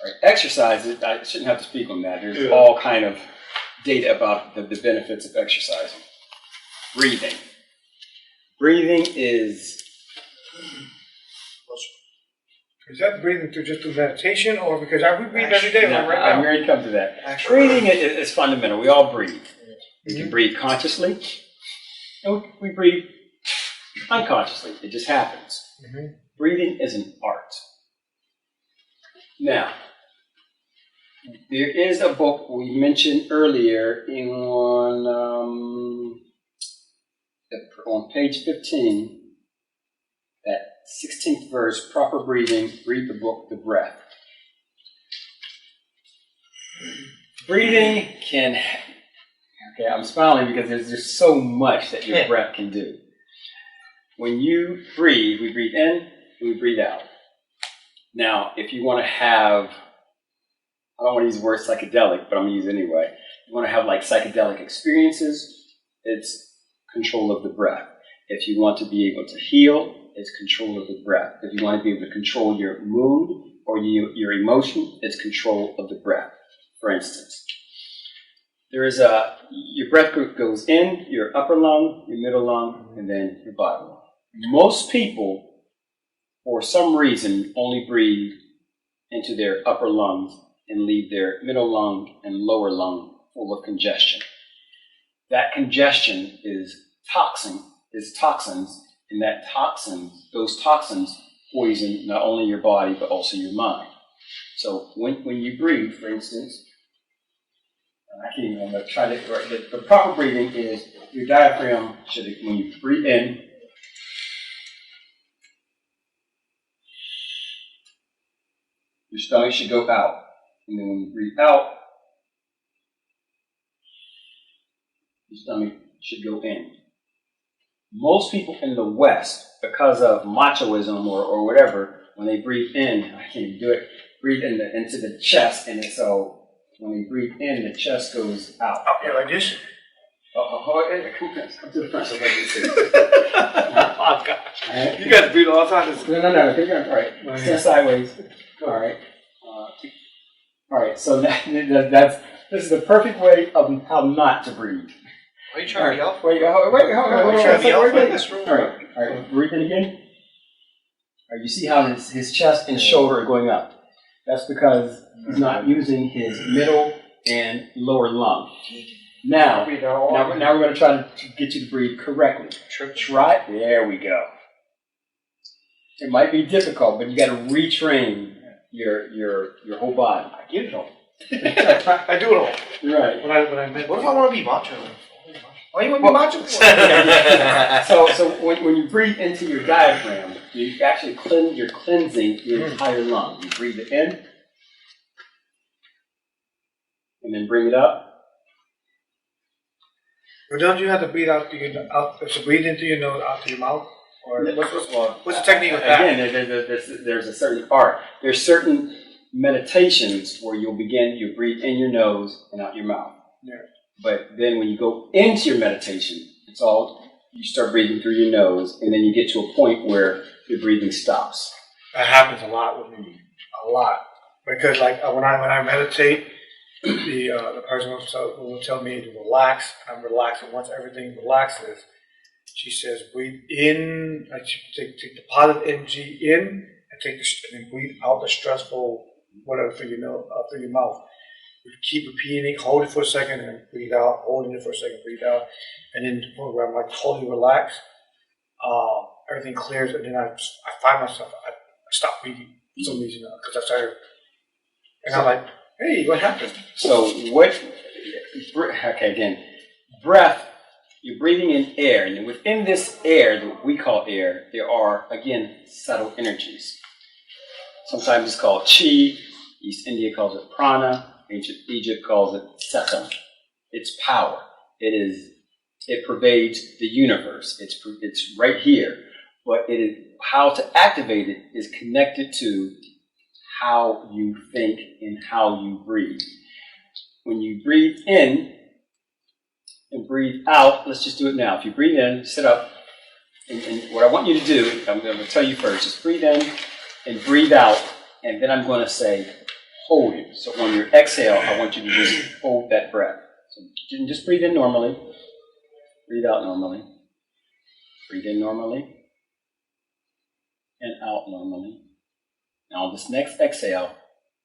G: All right, exercise, I shouldn't have to speak on that. There's all kind of data about the benefits of exercising. Breathing. Breathing is
B: that breathing through meditation, or because we breathe every day
G: now,
B: right
G: I'm
B: now?
G: going to come to that. Breathing is fundamental. We all breathe. We can breathe consciously, and we breathe unconsciously. It just happens. Breathing is an art. Now, there is a book we mentioned earlier on page 15, that 16th verse, proper breathing, read the book, The Breath. Breathing can, okay, I'm smiling because there's just so much that your breath can do. When you breathe, we breathe in, we breathe out. Now, if you want to have, I don't want to use the word psychedelic, but I'm going to use it anyway. You want to have like psychedelic experiences, it's control of the breath. If you want to be able to heal, it's control of the breath. If you want to be able to control your mood or your emotion, it's control of the breath. For instance, your breath goes in your upper lung, your middle lung, and then your bottom lung. Most people, for some reason, only breathe into their upper lungs and leave their middle lung and lower lung full of congestion. That congestion is toxins, and those toxins poison not only your body but also your mind. So when you breathe, for instance, I can't even, I'm going to try to, the proper breathing is your diaphragm should, when you breathe in, your stomach should go out. And then when you breathe out, your stomach should go in. Most people in the West, because of machoism or whatever, when they breathe in, I can't even do it, breathe into the chest, and so when they breathe in, the chest goes out.
B: Up here like this?
G: Come to the front so I can see.
B: Oh, gosh. Right. You guys breathe all the time.
G: No. All right. Stand sideways. All right. All right. So this is the perfect way of how not to breathe.
C: Why are you trying to be alpha?
G: Wait, hold
C: on.
G: All right. Breathe in again. All right. You see how his chest and shoulder are going up. That's because he's not using his middle and lower lung. Now we're going to try to get you to breathe correctly. Try it. There we go. It might be difficult, but you got to retrain your whole body.
B: I get it all. I do it all.
G: Right.
C: What if I want to be macho?
B: Why you want to be macho for?
G: So when you breathe into your diaphragm, you actually you're cleansing your entire lung. You breathe it in, and then bring it up.
B: But don't you have to breathe out so breathe into your nose, out to your mouth? Or what's the technique with that?
G: Again, there's a certain art. There's certain meditations where you breathe in your nose and out your mouth.
B: Yeah.
G: But then when you go into your meditation, you start breathing through your nose, and then you get to a point where your breathing stops.
B: That happens a lot with me. A lot. Because like when I meditate, the person will tell me to relax. I'm relaxing. Once everything relaxes, she says, breathe in, like take the positive energy in, and then breathe out the stressful whatever through your nose, through your mouth. You keep repeating it, hold it for a second, and breathe out. Holding it for a second, breathe out, and then to the point where I'm like totally relaxed, everything clears, and then I find myself I stop breathing for some reason because I started, and I'm like, hey, what happened?
G: So again, breath. You're breathing in air, and within this air that we call air, there are, again, subtle energies. Sometimes it's called chi, East India calls it prana, ancient Egypt calls it sekhem. It's power. It pervades the universe. It's right here, but how to activate it is connected to how you think and how you breathe. When you breathe in, and breathe out. Let's just do it now. If you breathe in, sit up. And what I want you to do, I'm going to tell you first, is breathe in and breathe out. And then I'm going to say, hold it. So on your exhale, I want you to just hold that breath. So you can just breathe in normally. Breathe out normally. Breathe in normally. And out normally. Now on this next exhale,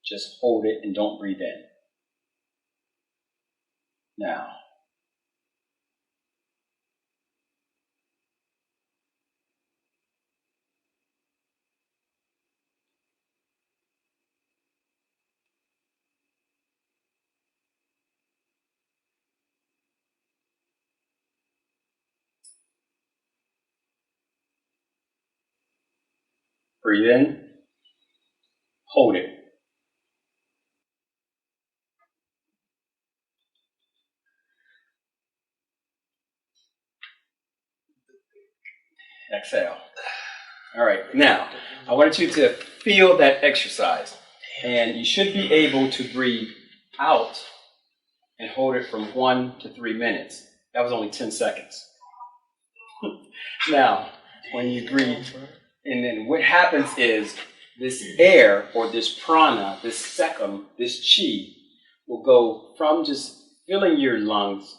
G: just hold it and don't breathe in. Now. Breathe in, hold it. Exhale. All right, now, I wanted you to feel that exercise. And you should be able to breathe out and hold it from 1 to 3 minutes. That was only 10 seconds. Now, when you breathe, and then what happens is this air or this prana, this sekam, this chi will go from just filling your lungs,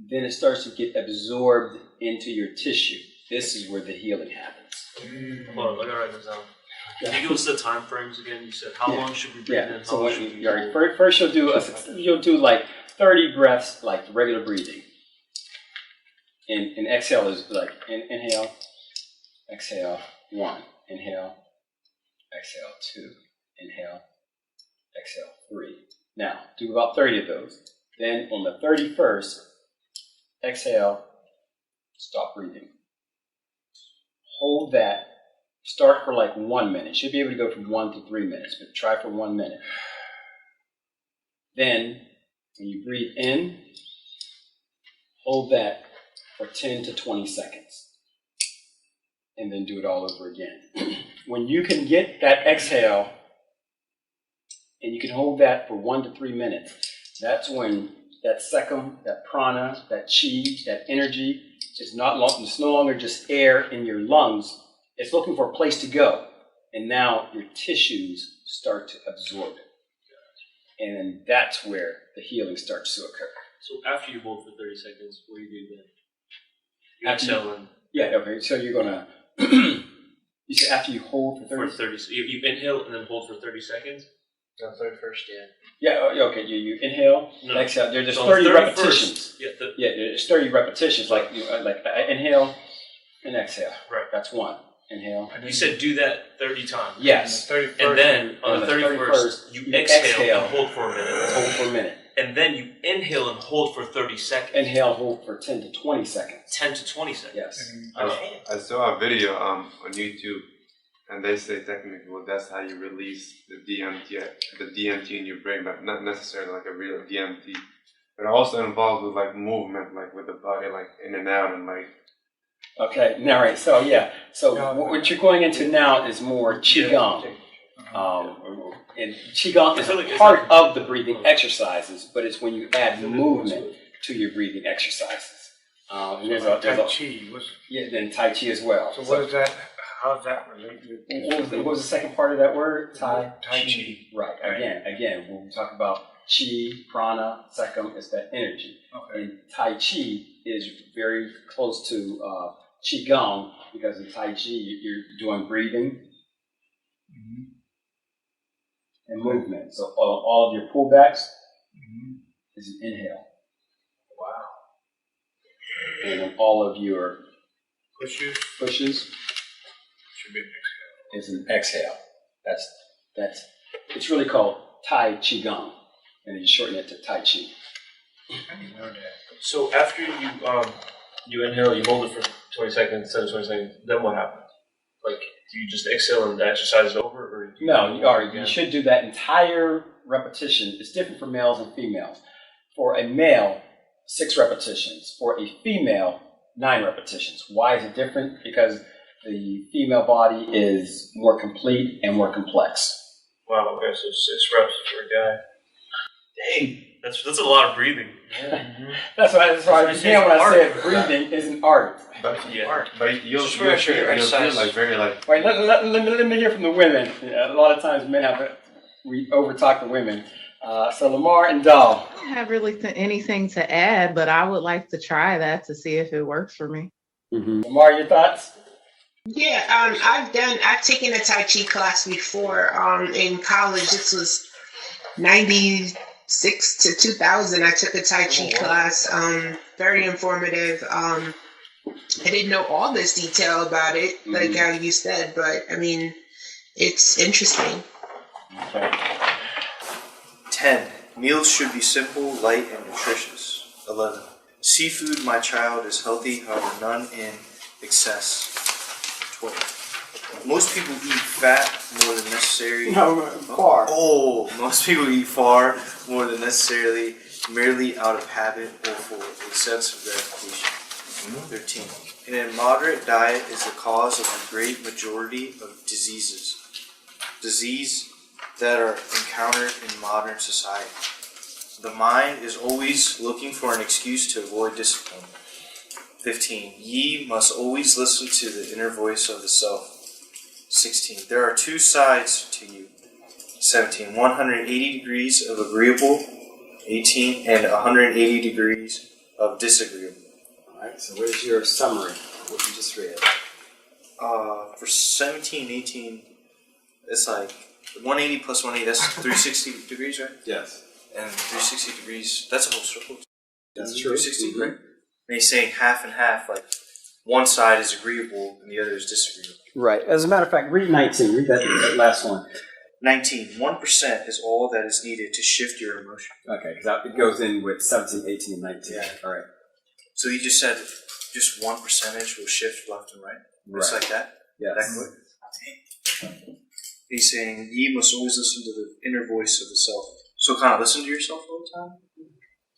G: then it starts to get absorbed into your tissue. This is where the healing happens.
H: Hold on, I gotta write this down. Can you give us the time frames again? You said how long should we breathe in? How
G: So
H: long should we
G: first you'll do like 30 breaths, like regular breathing. And exhale is like inhale, exhale, 1, inhale, exhale, 2, inhale, exhale, 3. Now, do about 30 of those. Then on the 31st, exhale, stop breathing. Hold that, start for like 1 minute. Should be able to go from 1 to 3 minutes, but try for 1 minute. Then, when you breathe in, hold that for 10 to 20 seconds. And then do it all over again. When you can get that exhale, and you can hold that for 1 to 3 minutes, that's when that sekam, that prana, that chi, that energy is it's no longer just air in your lungs. It's looking for a place to go. And now your tissues start to absorb it. And then that's where the healing starts to occur.
H: So after you hold for 30 seconds, what do you do then? You
G: After
H: exhale in
G: Yeah, okay, so you're gonna, you said after you hold for 30
H: for 30. You inhale and then hold for 30 seconds.
C: No, 31st,
G: Yeah, okay, you inhale,
H: No.
G: exhale, there's
H: So
G: 30
H: 31st,
G: repetitions.
H: Yeah,
G: Yeah, there's 30 repetitions, like inhale and exhale.
H: Right.
G: That's 1. Inhale.
H: you said do that 30 times.
G: Yes.
H: And then on the 31st, you exhale and hold for a minute.
G: Hold for a minute.
H: And then you inhale and hold for 30 seconds.
G: Inhale, hold for 10 to 20 seconds.
H: 10 to 20 seconds.
G: Yes.
E: I saw a video on YouTube, and they say technically, well, that's how you release the DMT in your brain, but not necessarily like a real DMT. But also involved with like movement, like with the body, like in and out, and like.
G: Okay, now right, so yeah, so what you're going into now is more Qigong. And Qigong is a part of the breathing exercises, but it's when you add movement to your breathing exercises. And there's
B: Tai Chi.
G: then Tai Chi as well.
B: So what is that? How does that relate to?
G: What was the second part of that word? Tai
B: Chi.
G: Right. Again, when we talk about Chi, Prana, Sekam, it's that energy.
B: Okay.
G: And Tai Chi is very close to Qigong, because in Tai Chi you're doing breathing and movement. So all of your pullbacks is an inhale.
B: Wow.
G: And then all of your
B: Pushes
G: pushes
B: should be an exhale.
G: is an exhale. That's it's really called Tai Qigong, and then you shorten it to Tai Chi.
B: I didn't know that.
H: So after you inhale, you hold it for 20 seconds, 10 to 20 seconds, then what happens? Like, do you just exhale and the exercise is over? Or do
G: You should do that entire repetition. It's different for males and females. For a male, 6 repetitions. For a female, 9 repetitions. Why is it different? Because the female body is more complete and more complex.
H: Wow, okay, so 6 reps for a guy. Dang, that's a lot of breathing.
G: That's why when I said breathing is an art.
E: But
H: Yeah.
E: but you'll
C: Just
E: feel
C: make sure your exercise-
E: like very like.
G: Wait, let me hear from the women. A lot of times men we overtalk the women. So Lamar and Doll.
D: I don't have really anything to add, but I would like to try that to see if it works for me.
G: Lamar, your thoughts?
F: Yeah, I've taken a Tai Chi class before. In college, this was 96 to 2000. I took a Tai Chi class. Very informative. I didn't know all this detail about it, like how you said, but I mean, it's interesting.
G: Okay.
C: 10. Meals should be simple, light, and nutritious. 11. Seafood, my child, is healthy, however, none in excess. 12. Most people eat fat more than necessary.
B: Far.
C: Oh, most people eat far more than necessarily, merely out of habit or for a sense of gratification. 13. An immoderate diet is the cause of the great majority of diseases that are encountered in modern society. The mind is always looking for an excuse to avoid discipline. 15. Ye must always listen to the inner voice of the self. 16. There are two sides to you. 17. 180 degrees of agreeable. 18. And 180 degrees of disagreeable.
G: All right, so where's your summary of what you just read?
C: For 17, 18, it's like 180 plus 180, that's 360 degrees, right?
G: Yes.
C: And 360 degrees, that's a whole circle.
G: That's true.
C: 360, right? And he's saying half and half, like one side is agreeable and the other is disagreeable.
G: Right. As a matter of fact, read 19. Read that last one.
C: 19. 1% is all that is needed to shift your emotion.
G: Okay, because it goes in with 17, 18, and 19.
C: Yeah.
G: All right.
C: So you just said just 1% will shift left and right? Just like that?
G: Yes.
C: That quick? He's saying, ye must always listen to the inner voice of the self. So kind of listen to yourself all the time?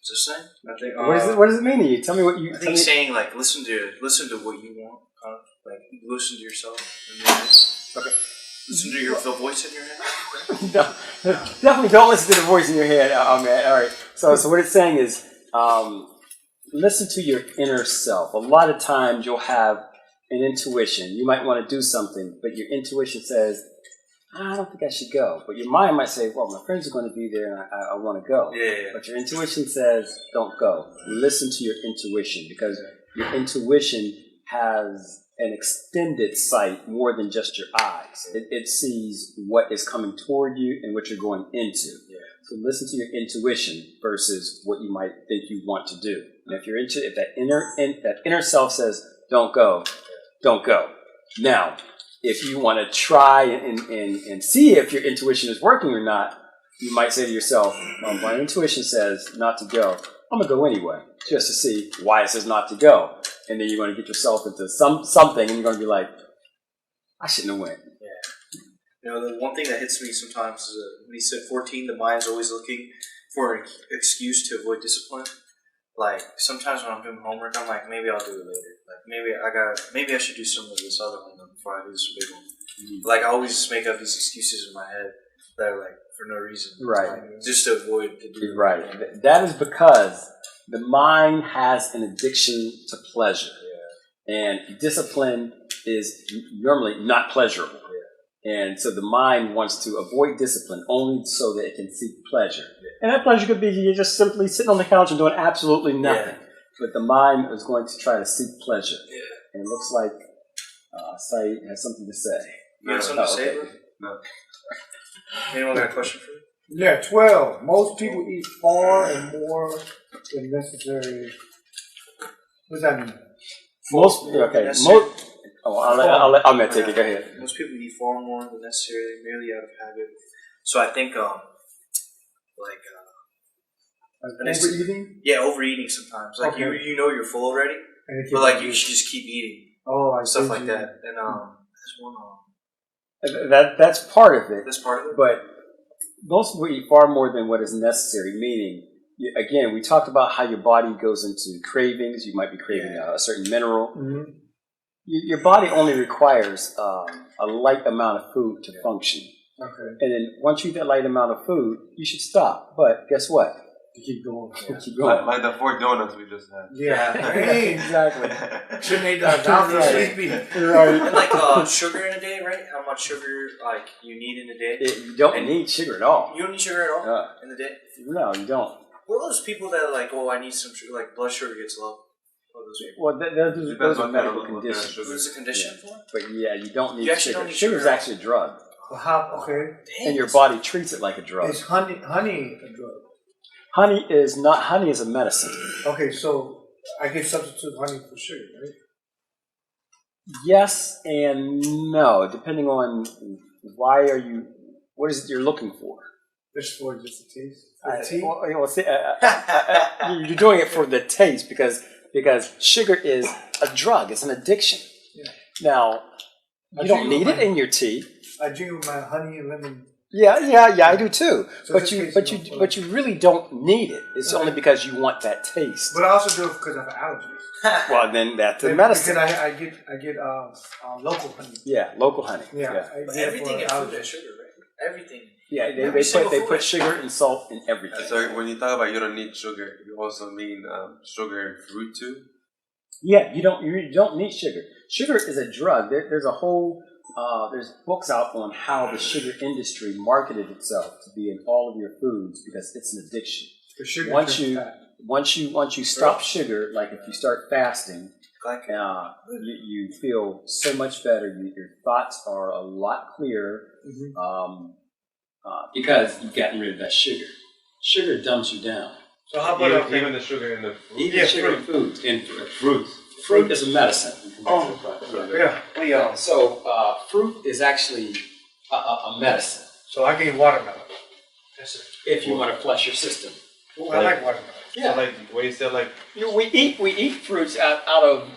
C: Is this saying? I think,
G: What does it mean to you? Tell me what you...
C: I think he's saying, like, listen to what you want. Kind of, like, listen to yourself in your head. Okay. Listen to the voice in your head.
G: No, definitely don't listen to the voice in your head. Oh, man. All right. So what it's saying is, listen to your inner self. A lot of times you'll have an intuition. You might want to do something, but your intuition says, I don't think I should go. But your mind might say, well, my friends are going to be there and I want to go.
C: Yeah.
G: But your intuition says, don't go. Listen to your intuition, because your intuition has an extended sight more than just your eyes. It sees what is coming toward you and what you're going into. Yeah. So listen to your intuition versus what you might think you want to do. And if that inner self says, don't go, don't go. Now, if you want to try and see if your intuition is working or not, you might say to yourself, well, my intuition says not to go. I'm going to go anyway, just to see why it says not to go. And then you're going to get yourself into something, and you're going to be like, I shouldn't have went.
C: Yeah. You know, the one thing that hits me sometimes is when he said 14, the mind's always looking for an excuse to avoid discipline. Like, sometimes when I'm doing homework, I'm like, maybe I'll do it later. Like, maybe I should do some of this other homework before I do this big one. Mm-hmm. Like, I always just make up these excuses in my head that are, like, for no reason.
G: Right.
C: Like, just to avoid the doing.
G: Right. That is because the mind has an addiction to pleasure. Yeah. And discipline is normally not pleasurable. And so the mind wants to avoid discipline only so that it can seek pleasure. And that pleasure could be you're just simply sitting on the couch and doing absolutely nothing. Yeah. But the mind is going to try to seek pleasure. Yeah. And it looks like Saeed has something to say.
C: You have something to say? Okay. No. Anyone got a question for you?
B: Yeah, 12. Most people eat far and more than necessary. What does that mean?
G: I'll let take it. Go ahead.
C: Most people eat far more than necessarily, merely out of habit. So I think,
B: overeating?
C: Yeah, overeating sometimes. Like, okay. you know you're full already, but like you should just keep eating.
B: Oh, I
C: stuff like that. And there's one.
G: That's part of it.
C: That's part of it.
G: But most people eat far more than what is necessary. Meaning, again, we talked about how your body goes into cravings. You might be craving a certain mineral. Mm-hmm. Your body only requires a light amount of food to function. Okay. And then once you eat that light amount of food, you should stop. But guess what?
B: To keep going.
G: Keep going.
E: Like the 4 donuts we just had.
B: Yeah.
G: Exactly.
B: Shouldn't they down to sleepy?
G: Right.
C: And like sugar in a day, right? How much sugar like you need in a day?
G: You don't need sugar at all.
C: You don't need sugar at all in the day.
G: No, you don't.
C: What are those people that are like, oh, I need some sugar, like blood sugar gets low? What are those people?
G: Well, those are medical conditions.
C: There's a condition for it?
G: But yeah, you don't need
C: You actually
G: sugar.
C: don't need
G: Sugar is
C: sugar.
G: actually a drug,
B: Okay.
G: and your body treats it like a drug.
B: Is honey a drug?
G: Honey is not. Honey is a medicine.
B: Okay, so I can substitute honey for sugar, right?
G: Yes and no, depending on why are you. What is it you're looking for?
B: Just for the taste.
G: You're doing it for the taste because sugar is a drug. It's an addiction.
B: Yeah.
G: Now you don't need it in your tea.
B: I drink my honey and lemon.
G: Yeah, I do too.
B: So
G: But you really don't need it. It's only because you want that taste.
B: But I also do it because of allergies.
G: Well, then that's the medicine.
B: Because I get local honey.
G: Yeah, local honey.
B: Yeah.
C: But everything in food has sugar, right? Everything.
G: Yeah, they put sugar and salt in everything.
E: So when you talk about you don't need sugar, you also mean sugar in fruit too?
G: Yeah, you don't need sugar. Sugar is a drug. There's a whole there's books out on how the sugar industry marketed itself to be in all of your foods because it's an addiction.
B: The sugar
G: Once you stop sugar, like if you start fasting, you feel so much better. Your thoughts are a lot clearer because you've gotten rid of that sugar. Sugar dumbs you down.
B: So how about
E: even the sugar in the fruit?
G: Even sugar in foods. Fruit is a medicine. So fruit is actually a medicine.
B: So I can eat watermelon.
G: If you want to flush your system.
B: Ooh, I like watermelon.
G: Yeah.
E: So like what you said, like
G: we eat fruits out of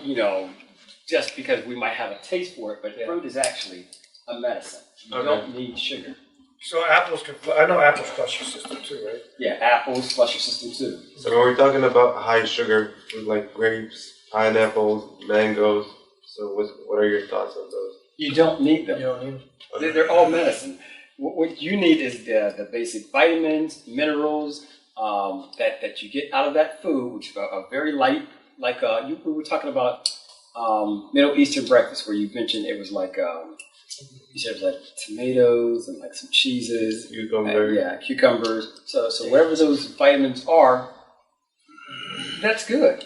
G: just because we might have a taste for it, but fruit is actually a medicine. You don't need sugar.
B: So I know apples flush your system too, right?
G: Yeah, apples flush your system too.
E: So when we're talking about high sugar food like grapes, pineapples, mangoes, so what are your thoughts on those?
G: You don't need them.
B: You don't need them.
G: They're all medicine. What you need is the basic vitamins, minerals that you get out of that food, which are very light. Like we were talking about Middle Eastern breakfast, where you mentioned it was like you said it was like tomatoes and like some cheeses, cucumbers. So whatever those vitamins are, that's good.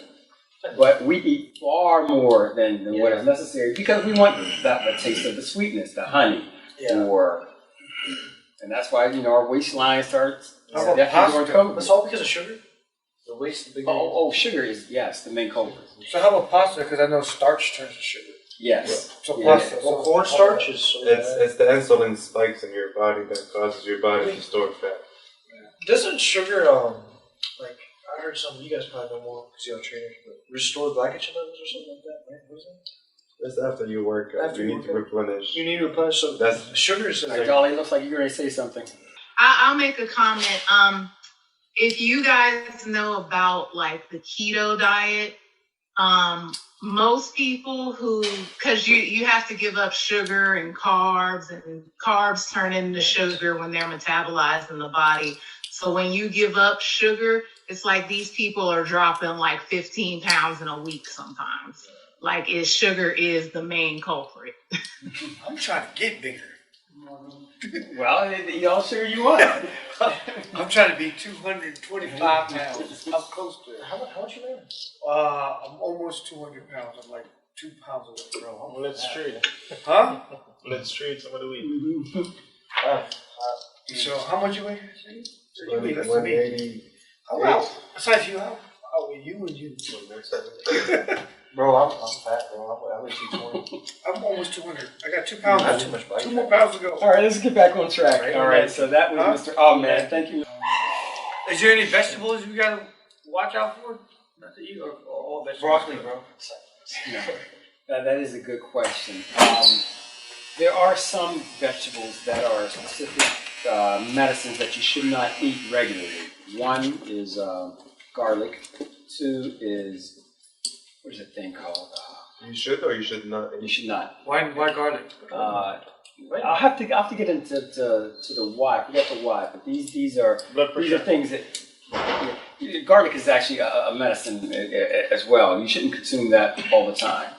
G: But we eat far more than what is necessary because we want the taste of the sweetness, the honey, and that's why our waistline starts definitely going cold.
C: It's all because of sugar. The waist, the big.
G: Sugar is the main culprit.
B: So how about pasta? Because I know starch turns to sugar.
G: Yes.
B: So pasta.
C: Well, cornstarch is.
E: It's the insulin spikes in your body that causes your body to store fat.
C: Doesn't sugar like I heard some of you guys probably know more because you're trainers, but restore glycogen levels or something like that, right? What is that?
E: That's after you work out. You need to replenish.
C: You need to replenish. So
E: that's
C: sugar is.
G: Dolly, looks like you're going to say something.
D: I'll make a comment. If you guys know about like the keto diet, most people because you have to give up sugar and carbs turn into sugar when they're metabolized in the body. So when you give up sugar, it's like these people are dropping like 15 pounds in a week sometimes. Like sugar is the main culprit.
B: I'm trying to get bigger.
G: Well, eat all sugar you want.
B: I'm trying to be 225 pounds. I'm close to it.
C: How much you weigh?
B: I'm almost 200 pounds. I'm like 2 pounds away, bro.
C: Well, let's trade.
B: Huh?
C: Let's trade some of the week.
B: So how much you weigh? You weigh less than me.
E: 180.
B: Besides you, how weigh you and you?
C: Bro, I'm fat, bro. I weigh 220.
B: I'm almost 200. I got 2 pounds.
C: Not too much bite.
B: 2 more pounds to go.
G: All right, let's get back on track. All right, so that was Mr. Oh man, thank you.
B: Is there any vegetables you gotta watch out for?
C: Not that you are all vegetables.
B: Broccoli, bro.
G: No, that is a good question. There are some vegetables that are specific medicines that you should not eat regularly. One is garlic. Two is what is that thing called?
E: You should or you should not?
G: You should not.
B: Why garlic?
G: I'll have to get into the why. I forget the why, but these are things that Garlic is actually a medicine as well. You shouldn't consume that all the time.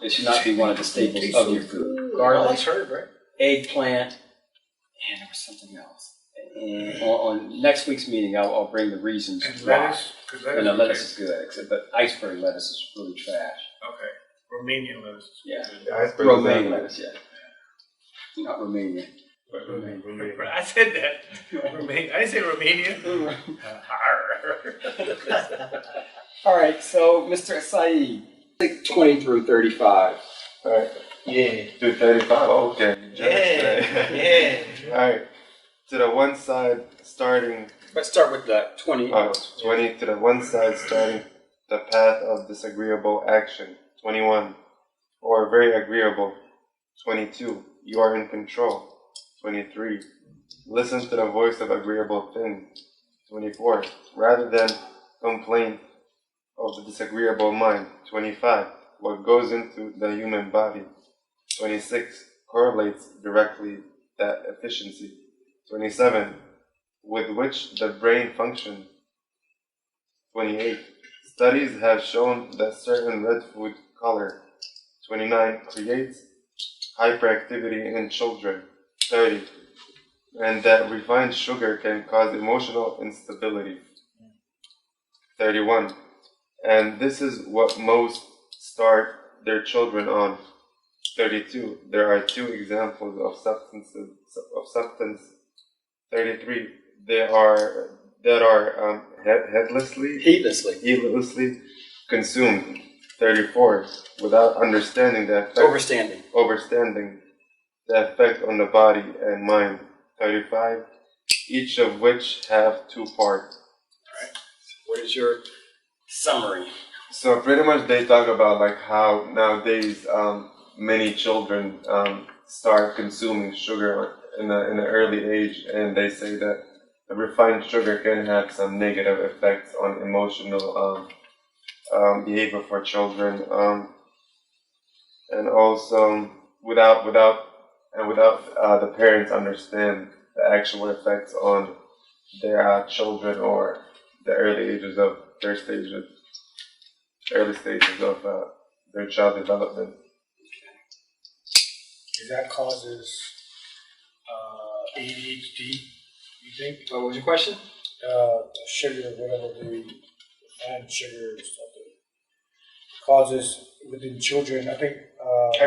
G: It should not be one of the staples of your food. Garlic,
B: herb, right?
G: eggplant, and there was something else. And on next week's meeting, I'll bring the reasons
B: And
G: why.
B: lettuce?
G: And the lettuce is good, except but iceberg lettuce is really trash.
B: Okay. Romanian lettuce.
G: Yeah.
E: Iceberg
G: Romaine
E: is
G: lettuce, yeah. Not Romanian.
E: but Romanian.
B: I said that. Romanian. I didn't say Romanian.
G: All right, so Mr. Saeed, 20 through 35.
E: All right.
C: Yeah.
E: To 35. Okay.
C: Yeah.
E: Alright. To the one side starting
G: Let's start with the 20.
E: 20 to the one side starting the path of disagreeable action. 21. Or very agreeable. 22. You are in control. 23. Listen to the voice of agreeable things. 24. Rather than complain of the disagreeable mind. 25. What goes into the human body. 26. Correlates directly that efficiency. 27. With which the brain functions. 28. Studies have shown that certain red food color. 29. Creates hyperactivity in children. 30. And that refined sugar can cause emotional instability. 31. And this is what most start their children on. 32. There are two examples of substance. 33. They are heedlessly consumed. 34. Without understanding the effect. Overstanding the effect on the body and mind. 35. Each of which have two parts.
G: What is your summary?
E: So pretty much they talk about like how nowadays many children start consuming sugar in an early age, and they say that the refined sugar can have some negative effects on emotional behavior for children, and also without the parents understand the actual effects on their children or the early stages of their child development.
B: That causes ADHD, you think?
G: What was your question?
B: Sugar, whatever the refined sugar stuff that causes within children. I think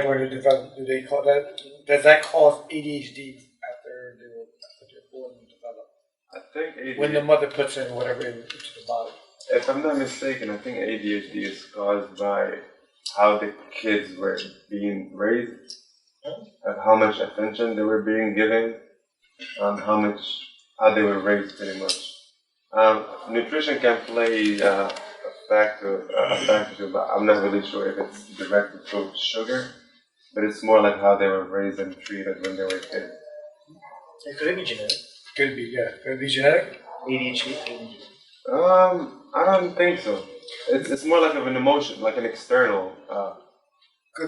B: when they develop, do they call that? Does that cause ADHD after they're born and develop?
E: I think ADHD,
B: When the mother puts in whatever into the body.
E: if I'm not mistaken, I think ADHD is caused by how the kids were being raised, and how much attention they were being given, and how they were raised pretty much. Nutrition can play a factor too, but I'm not really sure if it's directly through sugar, but it's more like how they were raised and treated when they were kids.
C: It could be genetic.
B: Could be, yeah. Could be genetic.
C: ADHD.
E: I don't think so. It's more like of an emotion, like an external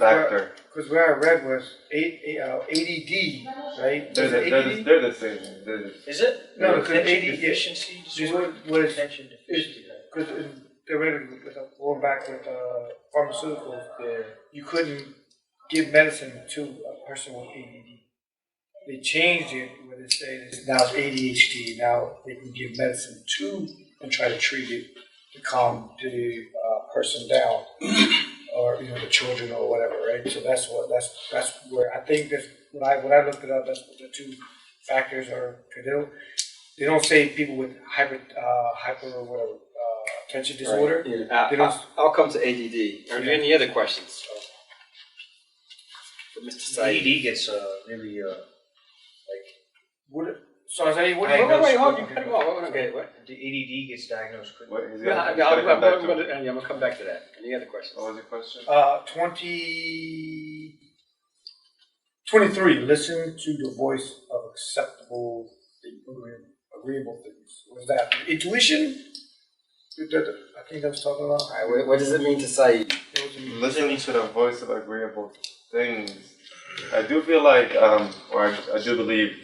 E: factor.
B: Because what I read was ADD, right?
E: They're the same.
C: Is it?
B: No, because
C: Attention
B: ADD
C: deficiency
B: is
C: disorder.
B: what is
C: Attention deficiency.
B: because they read going back with pharmaceuticals.
C: Yeah.
B: You couldn't give medicine to a person with ADD. They changed it where they say now it's ADHD. Now they can give medicine to and try to treat it to calm the person down, or the children or whatever, right? So that's where I think that when I looked it up, that's what the two factors are. Cause they don't say people with hyper whatever attention disorder.
G: Right. Yeah. I'll come to ADD. Are there any other questions for Mr. Saeed?
C: ADD gets really
B: What? So I say, what?
G: Wait, hold
B: Okay.
G: Okay, what?
C: the ADD gets diagnosed quickly.
E: What is it?
G: Yeah, I'm gonna come back to that. Any other questions?
E: What was the question?
B: 23. Listen to the voice of acceptable, agreeable things. Was that intuition? I think I was talking about.
G: All right, what does it mean to Saeed?
E: Listen to the voice of agreeable things. I do feel like, or I do believe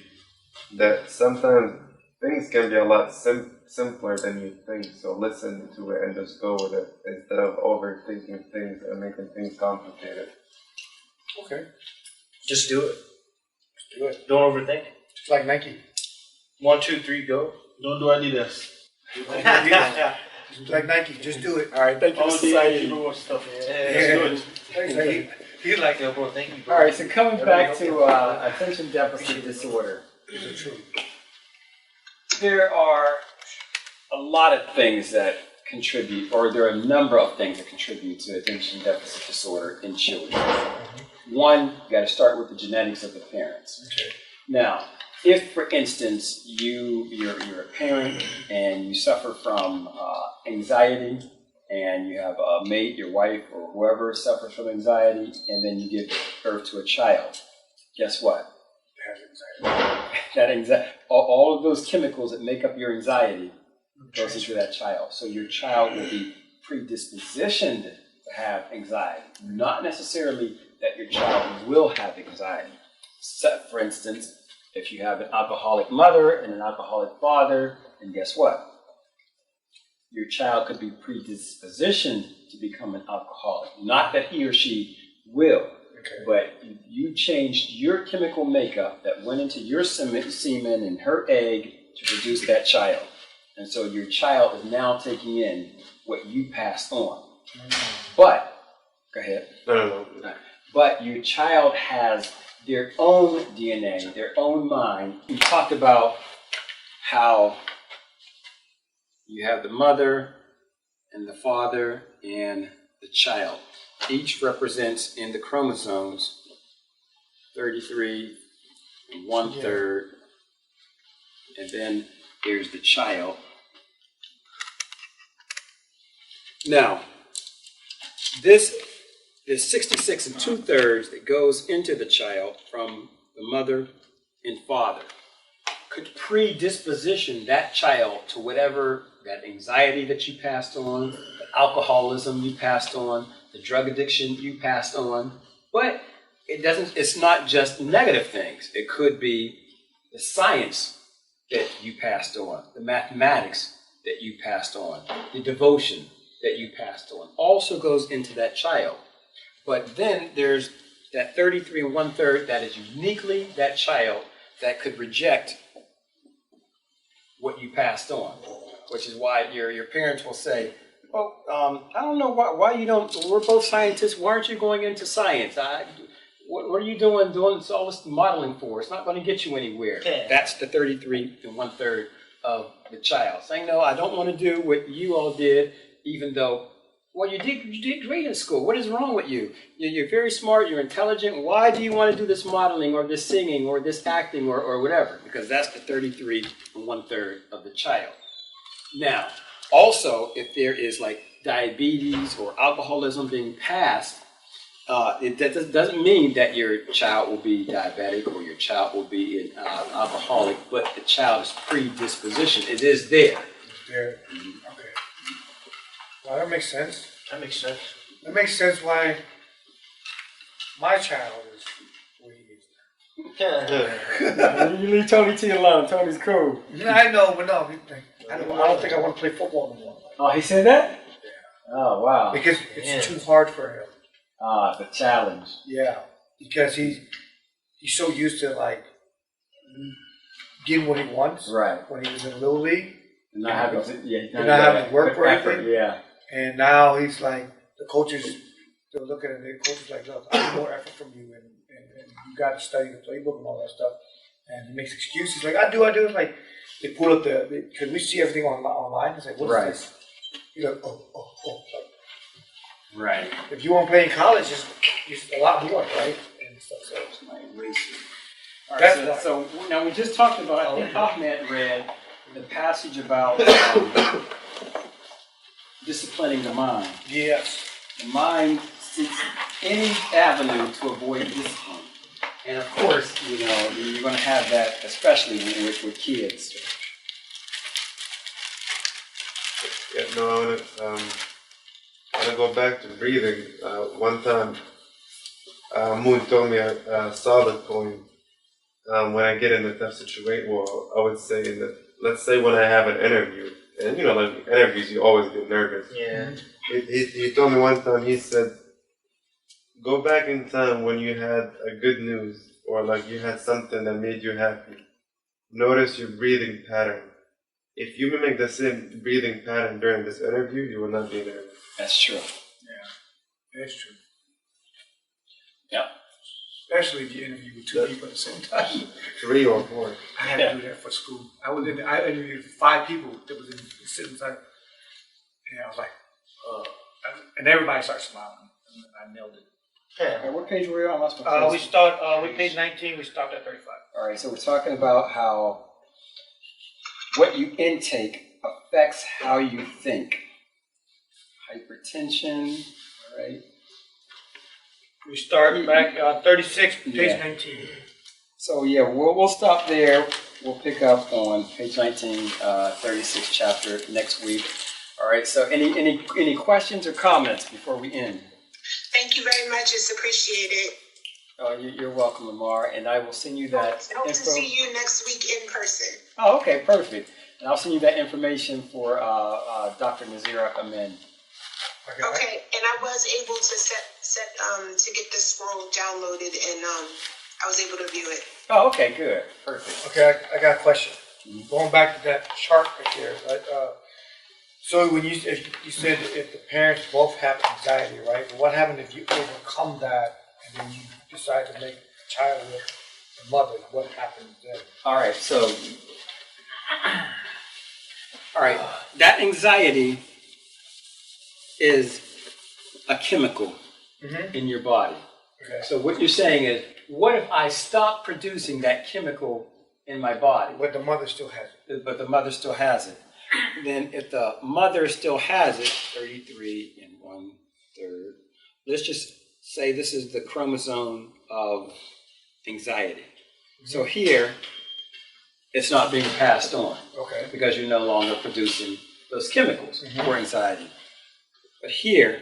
E: that sometimes things can be a lot simpler than you think. So listen to it and just go with it instead of overthinking things and making things complicated.
B: Okay.
C: Just do it.
B: Just do it.
C: Don't overthink.
B: Just like Nike.
C: 1, 2, 3, go.
I: Don't do Adidas.
B: Just like Nike. Just do it. All right. Thank you,
I: All
B: Mr.
I: the
B: Saeed.
I: hero stuff.
B: Yeah. Thanks, Saeed.
C: He's like that, bro. Thank you, bro.
G: All right, so coming back to attention deficit disorder.
B: Is it true?
G: There are a lot of things that contribute, or there are a number of things that contribute to attention deficit disorder in children. One, you got to start with the genetics of the parents.
B: Okay.
G: Now, if, for instance, you're a parent and you suffer from anxiety, and you have a mate, your wife, or whoever suffers from anxiety, and then you give birth to a child, guess what? That anxiety, all of those chemicals that make up your anxiety goes into that child. So your child will be predispositioned to have anxiety, not necessarily that your child will have anxiety. So, for instance, if you have an alcoholic mother and an alcoholic father, then guess what? Your child could be predispositioned to become an alcoholic. Not that he or she will, but you changed your chemical makeup that went into your semen and her egg to produce that child. And so your child is now taking in what you passed on. But, go ahead.
E: No.
G: But your child has their own DNA, their own mind. We talked about how you have the mother and the father and the child. Each represents in the chromosomes 33 and 1/3. And then there's the child. Now, this is 66 and 2/3 that goes into the child from the mother and father. Could predisposition that child to whatever, that anxiety that you passed on, the alcoholism you passed on, the drug addiction you passed on. But it's not just negative things. It could be the science that you passed on, the mathematics that you passed on, the devotion that you passed on, also goes into that child. But then there's that 33 and 1/3 that is uniquely that child that could reject what you passed on, which is why your parents will say, well, I don't know why you don't, we're both scientists, why aren't you going into science? What are you doing all this modeling for? It's not going to get you anywhere. Yeah. That's the 33 and 1/3 of the child. Saying, no, I don't want to do what you all did, even though, well, you did great in school. What is wrong with you? You're very smart, you're intelligent. Why do you want to do this modeling or this singing or this acting or whatever? Because that's the 33 and 1/3 of the child. Now, also, if there is like diabetes or alcoholism being passed, that doesn't mean that your child will be diabetic or your child will be an alcoholic, but the child is predispositioned. It is there.
B: It's there. Okay. Well, that makes sense.
C: That makes sense.
B: That makes sense why my child is where he is now.
G: You leave Tony T alone. Tony's cool.
B: Yeah, I know, but no, I don't think I want to play football no more.
G: Oh, he said that?
B: Yeah.
G: Oh, wow.
B: Because it's too hard for him.
G: Ah, the challenge.
B: Yeah, because he's so used to like getting what he wants.
G: Right.
B: When he was in Little League.
G: Not having
B: to work for anything.
G: Yeah.
B: And now he's like, the coaches, they're looking at the coaches like, look, I need more effort from you, and you got to study the playbook and all that stuff. And he makes excuses like, I do. It's like, they pull up because we see everything online. It's like, what is this? He's like, oh. Like,
G: right.
B: if you want to play in college, it's a lot more, right? And stuff. So it's my
G: All right, so now we just talked about, I think Ahmed read the passage about disciplining the mind.
B: Yes.
G: The mind seeks any avenue to avoid discipline. And of course, you're going to have that, especially with kids.
E: Yeah, no, I want to go back to breathing. One time, Moon told me a solid point. When I get in a tough situation, well, I would say let's say when I have an interview, and you know, like interviews, you always get nervous.
C: Yeah.
E: He told me one time, he said, go back in time when you had a good news or like you had something that made you happy. Notice your breathing pattern. If you mimic the same breathing pattern during this interview, you will not be nervous.
G: That's true.
B: Yeah, that's true.
G: Yeah.
B: Especially if you interview with two people at the same time.
E: 3 or 4.
B: I had to do that for school. I interviewed 5 people that was sitting inside, and I was like, and everybody started smiling. And I nailed it.
G: Okay, what page were we on?
B: We page 19. We stopped at 35.
G: All right, so we're talking about how what you intake affects how you think. Hypertension, all right?
B: We start back 36, page
G: Yeah.
B: 19.
G: So yeah, we'll stop there. We'll pick up on page 19, 36 chapter next week. All right, so any questions or comments before we end?
F: Thank you very much. It's appreciated.
G: You're welcome, Lamar, and I will send you that
F: Hope to
G: info.
F: see you next week in person.
G: Oh, okay, perfect. And I'll send you that information for Dr. Nazira Amin.
F: Okay, and I was able to to get the scroll downloaded, and I was able to view it.
G: Oh, okay, good, perfect.
B: Okay, I got a question. Going back to that chart right there, right? So when you said if the parents both have anxiety, right? But what happens if you overcome that and then you decide to make a child with the mother? What happens then?
G: All right, so that anxiety is a chemical in your body.
B: Okay.
G: So what you're saying is, what if I stop producing that chemical in my body?
B: But the mother still has it.
G: But the mother still has it. Then if the mother still has it, 33 and 1/3, let's just say this is the chromosome of anxiety. So here, it's not being passed on.
B: Okay.
G: Because you're no longer producing those chemicals for anxiety. But here,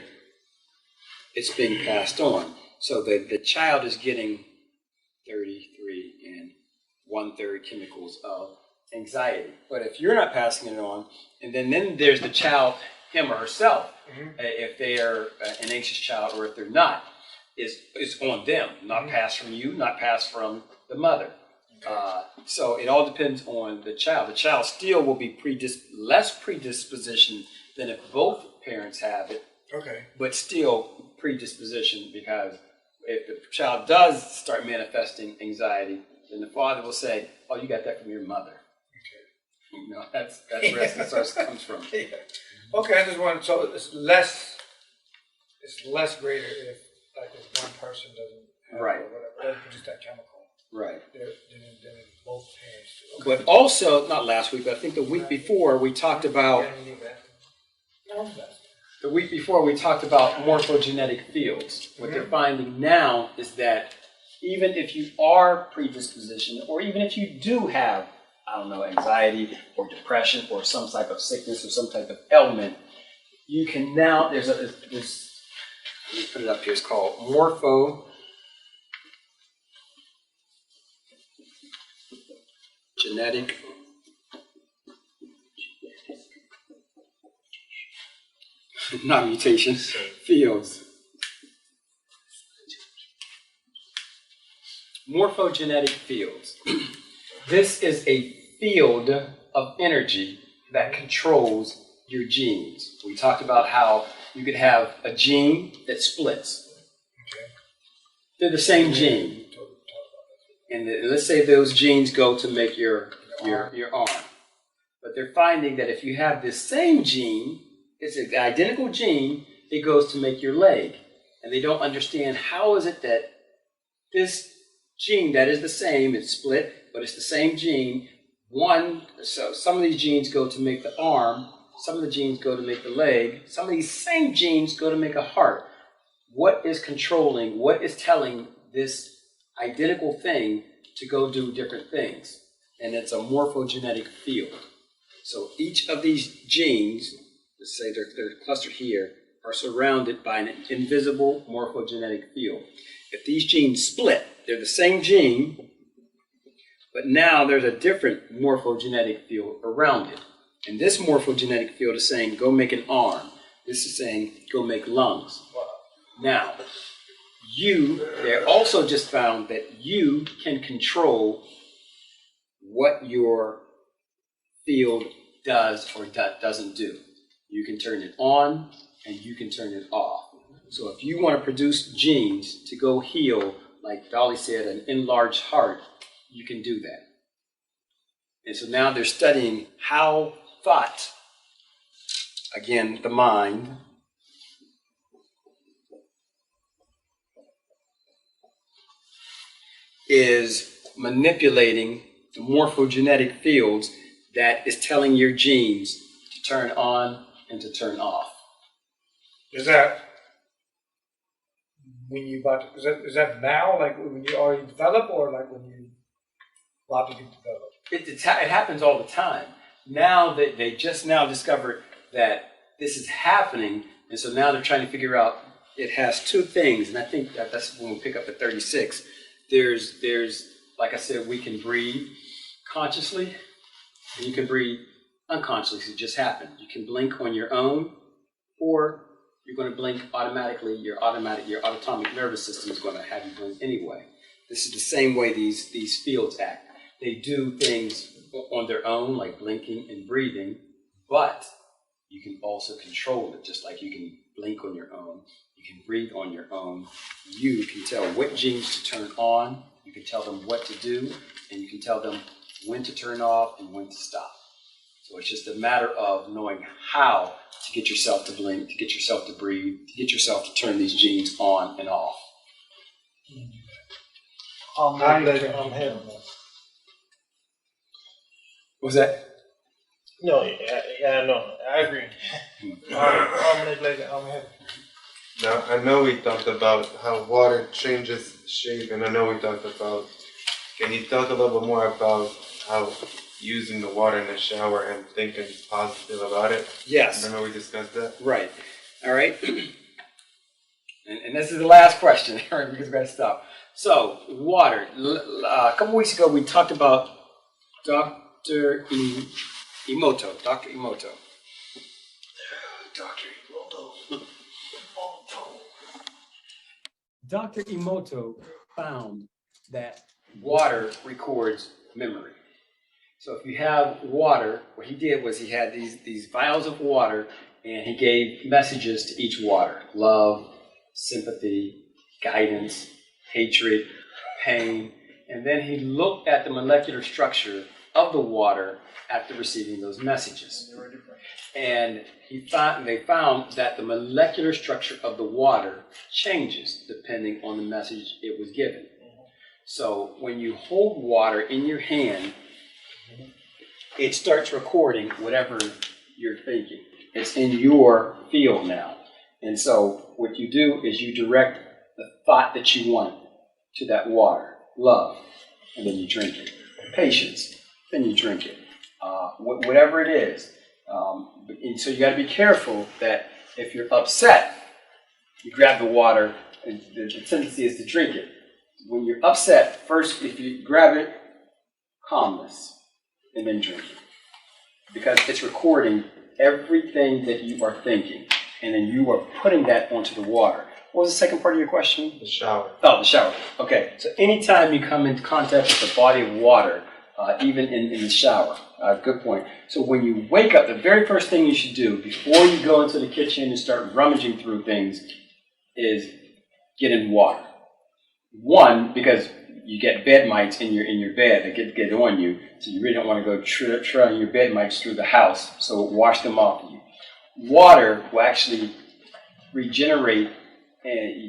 G: it's being passed on. So the child is getting 33 and 1/3 chemicals of anxiety. But if you're not passing it on, and then there's the child, him or herself, if they are an anxious child or if they're not, is on them, not passed from you, not passed from the mother. So it all depends on the child. The child still will be less predisposition than if both parents have it, but still predisposition, because if the child does start manifesting anxiety, then the father will say, "Oh, you got that from your mother." Okay, you know, that's where it comes from.
B: Okay, I just wanted, so it's less greater if like if one person doesn't have
G: Right.
B: or whatever, doesn't produce that chemical.
G: Right.
B: Then both parents do.
G: But also, not last week, but I think the week before, we talked about morphogenetic fields. What they're finding now is that even if you are predispositioned, or even if you do have, I don't know, anxiety or depression or some type of sickness or some type of ailment, you can now, let me put it up here, it's called morphogenetic not mutations, fields. Morphogenetic fields. This is a field of energy that controls your genes. We talked about how you could have a gene that splits. They're the same gene. And let's say those genes go to make your arm. But they're finding that if you have this same gene, it's an identical gene, it goes to make your leg. And they don't understand how is it that this gene that is the same, it's split, but it's the same gene. So some of these genes go to make the arm, some of the genes go to make the leg, some of these same genes go to make a heart. What is controlling, what is telling this identical thing to go do different things? And it's a morphogenetic field. So each of these genes, let's say they're clustered here, are surrounded by an invisible morphogenetic field. If these genes split, they're the same gene, but now there's a different morphogenetic field around it. And this morphogenetic field is saying, go make an arm. This is saying, go make lungs. Now, they also just found that you can control what your field does or doesn't do. You can turn it on and you can turn it off. So if you want to produce genes to go heal, like Dolly said, an enlarged heart, you can do that. And so now they're studying how thought, again, the mind, is manipulating the morphogenetic fields that is telling your genes to turn on and to turn off.
B: Is that when you about to, is that now, like when you already develop, or like when you about to get developed?
G: It happens all the time. Now that they just now discovered that this is happening, and so now they're trying to figure out, it has two things, and I think that's when we pick up at 36. There's like I said, we can breathe consciously, and you can breathe unconsciously. So it just happened. You can blink on your own, or you're going to blink automatically. Your autonomic nervous system is going to have you blink anyway. This is the same way these fields act. They do things on their own, like blinking and breathing, but you can also control it, just like you can blink on your own. You can breathe on your own. You can tell what genes to turn on. You can tell them what to do, and you can tell them when to turn off and when to stop. So it's just a matter of knowing how to get yourself to blink, to get yourself to breathe, to get yourself to turn these genes on and off.
B: I'm head.
G: What was that?
I: No, yeah, no, I agree.
E: Now, I know we talked about how water changes shape, and I know we talked about, can you talk a little bit more about how using the water in the shower and thinking positive about it?
G: Yes.
E: Remember we discussed that?
G: Right. All right. And this is the last question, all right, because we've got to stop. So, water. A couple weeks ago, we talked about Dr. Emoto. Dr. Emoto. Dr. Emoto found that water records memory. So if you have water, what he did was he had these vials of water, and he gave messages to each water: love, sympathy, guidance, hatred, pain. And then he looked at the molecular structure of the water after receiving those messages. And they found that the molecular structure of the water changes depending on the message it was given. So when you hold water in your hand, it starts recording whatever you're thinking. It's in your field now. And so what you do is you direct the thought that you want to that water. Love, and then you drink it. Patience, then you drink it. Whatever it is. And so you got to be careful that if you're upset, you grab the water, and the tendency is to drink it. When you're upset, first, if you grab it, calmness, and then drink it. Because it's recording everything that you are thinking, and then you are putting that onto the water. What was the second part of your question?
E: The shower.
G: Oh, the shower. Okay, so anytime you come into contact with a body of water, even in the shower, good point. So when you wake up, the very first thing you should do before you go into the kitchen and start rummaging through things is get in water. One, because you get bed mites in your bed that get on you, so you really don't want to go trailing your bed mites through the house, so wash them off of you. Water will actually regenerate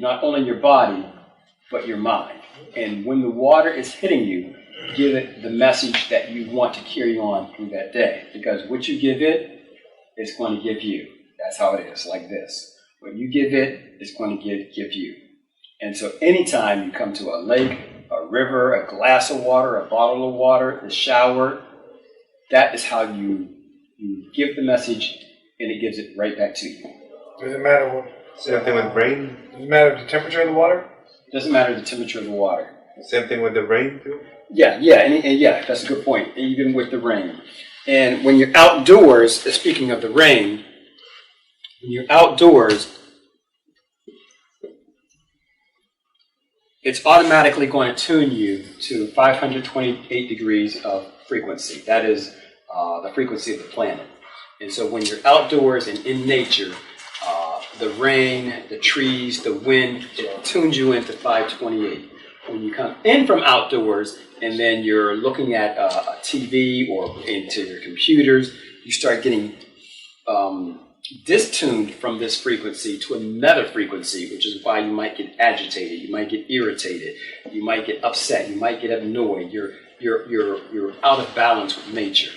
G: not only your body, but your mind. And when the water is hitting you, give it the message that you want to carry on through that day. Because what you give it, it's going to give you. That's how it is, like this. What you give it, it's going to give you. And so anytime you come to a lake, a river, a glass of water, a bottle of water, a shower, that is how you give the message, and it gives it right back to you.
B: Does it matter what?
E: Same thing with rain?
B: Does it matter the temperature of the water?
G: Doesn't matter the temperature of the water.
E: Same thing with the rain too?
G: Yeah, and yeah, that's a good point. Even with the rain. And when you're outdoors, speaking of the rain, when you're outdoors, it's automatically going to tune you to 528 degrees of frequency. That is the frequency of the planet. And so when you're outdoors and in nature, the rain, the trees, the wind, it tunes you into 528. When you come in from outdoors and then you're looking at a TV or into your computers, you start getting distuned from this frequency to another frequency, which is why you might get agitated, you might get irritated, you might get upset, you might get annoyed. You're out of balance with nature.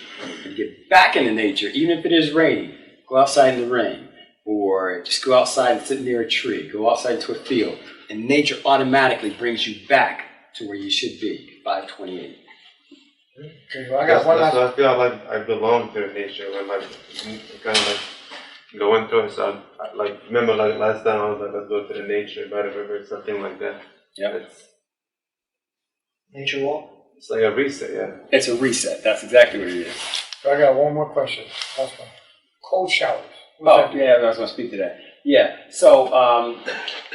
G: And get back into nature, even if it is raining, go outside in the rain, or just go outside and sit near a tree, go outside to a field, and nature automatically brings you back to where you should be, 528.
B: Okay, well, I got one
E: So
B: last.
E: I feel like I belong to nature when like kind of like going through it. So I like remember like last time I was like, let's go to the nature by the river, something like that.
G: Yep.
B: Nature walk.
E: It's like a reset, yeah.
G: It's a reset. That's exactly what it is.
B: So I got one more question. Last one. Cold showers.
G: Oh, yeah, I was going to speak to that. Yeah, so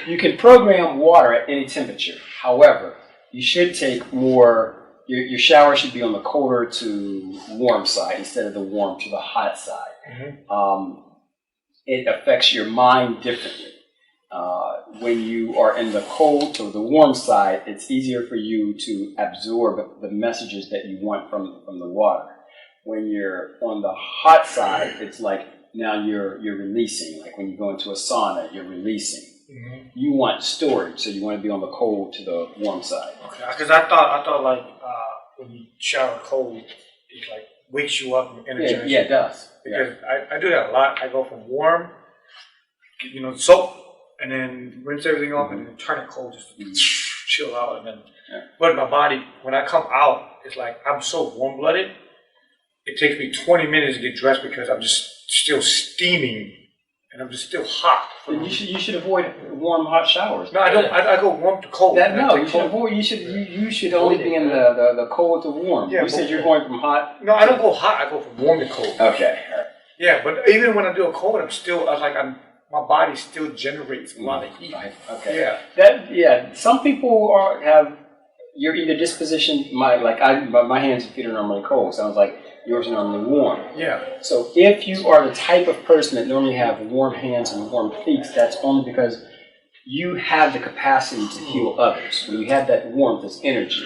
G: you can program water at any temperature. However, you should take more, your shower should be on the colder to warm side instead of the warm to the hot side. It affects your mind differently. When you are in the cold to the warm side, it's easier for you to absorb the messages that you want from the water. When you're on the hot side, it's like now you're releasing. Like when you go into a sauna, you're releasing. You want storage, so you want to be on the cold to the warm side.
B: Okay, because I thought like when you shower cold, it like wakes you up and energizes.
G: Yeah, it does.
B: Because I do that a lot. I go from warm, soap, and then rinse everything off, and then turn it cold just to chill out. And then, but my body, when I come out, it's like I'm so warm-blooded. It takes me 20 minutes to get dressed because I'm just still steaming, and I'm just still hot.
G: You should avoid warm, hot showers.
B: No, I don't. I go warm to cold.
G: You should only be in the cold to warm.
B: Yeah,
G: you said you're going from hot.
B: No, I don't go hot. I go from warm to cold.
G: Okay. All right.
B: Yeah, but even when I do a cold, I'm still my body still generates a lot of heat.
G: Right. Okay.
B: Yeah.
G: Some people have your either disposition. My hands and feet are normally cold. Sounds like yours are normally warm.
B: Yeah.
G: So if you are the type of person that normally have warm hands and warm feet, that's only because you have the capacity to heal others. When you have that warmth, this energy,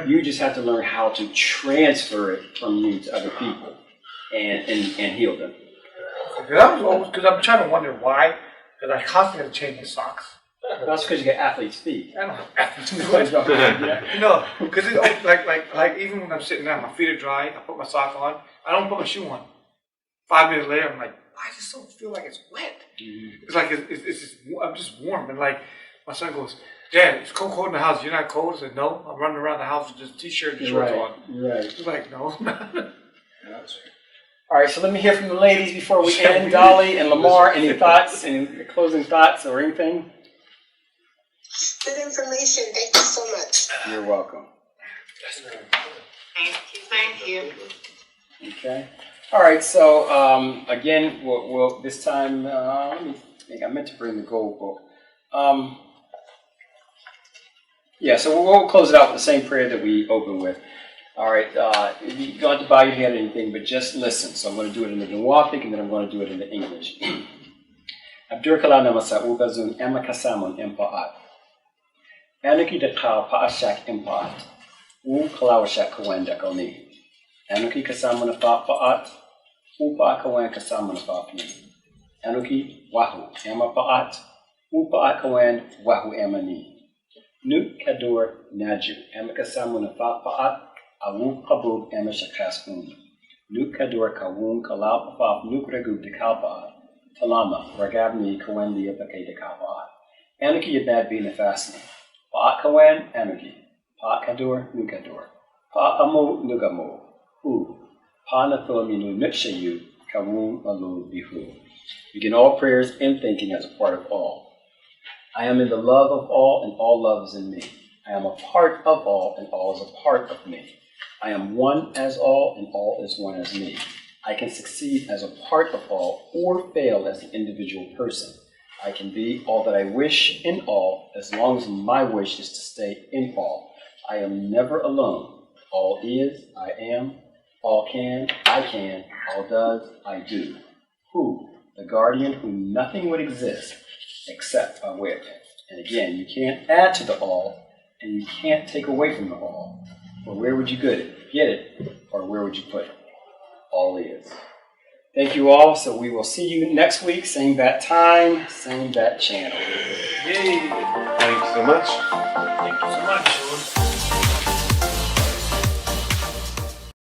G: you just have to learn how to transfer it from you to other people and heal them.
B: Because I'm trying to wonder why. Because I constantly have to change my socks.
G: That's because you get athlete's feet.
B: I don't have athlete's feet. No, because like even when I'm sitting down, my feet are dry. I put my sock on. I don't put my shoe on. 5 minutes later, I'm like, I just don't feel like it's wet. It's like it's just, I'm just warm. And like my son goes, Dad, it's cold in the house. You're not cold? I said, no. I'm running around the house with just a t-shirt and shorts on.
G: Right.
B: He's like, no.
G: All right, so let me hear from the ladies before we end. Dolly and Lamar, any thoughts, any closing thoughts or anything?
F: Good information. Thank you so much.
G: You're welcome.
F: Thank you.
G: Okay. All right, so again, we'll this time, let me think, I meant to bring the gold book. So we'll close it out with the same prayer that we opened with. All right, you don't have to bow your head or anything, but just listen. So I'm going to do it in the Nuwapic, and then I'm going to do it in the English. Abdur kala namasa ubazun emakasamon empaat. Anuki de ka paashak empaat. U kalawashak kawenda koni. Anuki kasamon paat. Upa kawen kasamon papi. Anuki wahu ema paat. Upa kawen wahu emani. Nut kadur naju emakasamon paat. Awu kabub emashakaskun. Nut kadur kawun kalap pap nukregu de kalpa. Talama, Ragabni, Kawen, the Epake de Kapa. Anuki Yabad being the fastening. Pa Kawen, Anuki. Pa Kadur, Nukadur. Pa Amo, Nugamo. Hu. Pa Nathominu, Nukshayu, Kawun, Alu, Bihu. Begin all prayers in thinking as a part of all. I am in the love of all, and all love is in me. I am a part of all, and all is a part of me. I am one as all, and all is one as me. I can succeed as a part of all, or fail as an individual person. I can be all that I wish in all, as long as my wish is to stay in all. I am never alone. All is, I am. All can, I can. All does, I do. Who? The guardian whom nothing would exist except by way of it. And again, you can't add to the all, and you can't take away from the all. Well, where would you get it, or where would you put it? All is. Thank you all. So we will see you next week, same bat time, same bat channel.
B: Yay!
E: Thank you so much.
B: Thank you so much.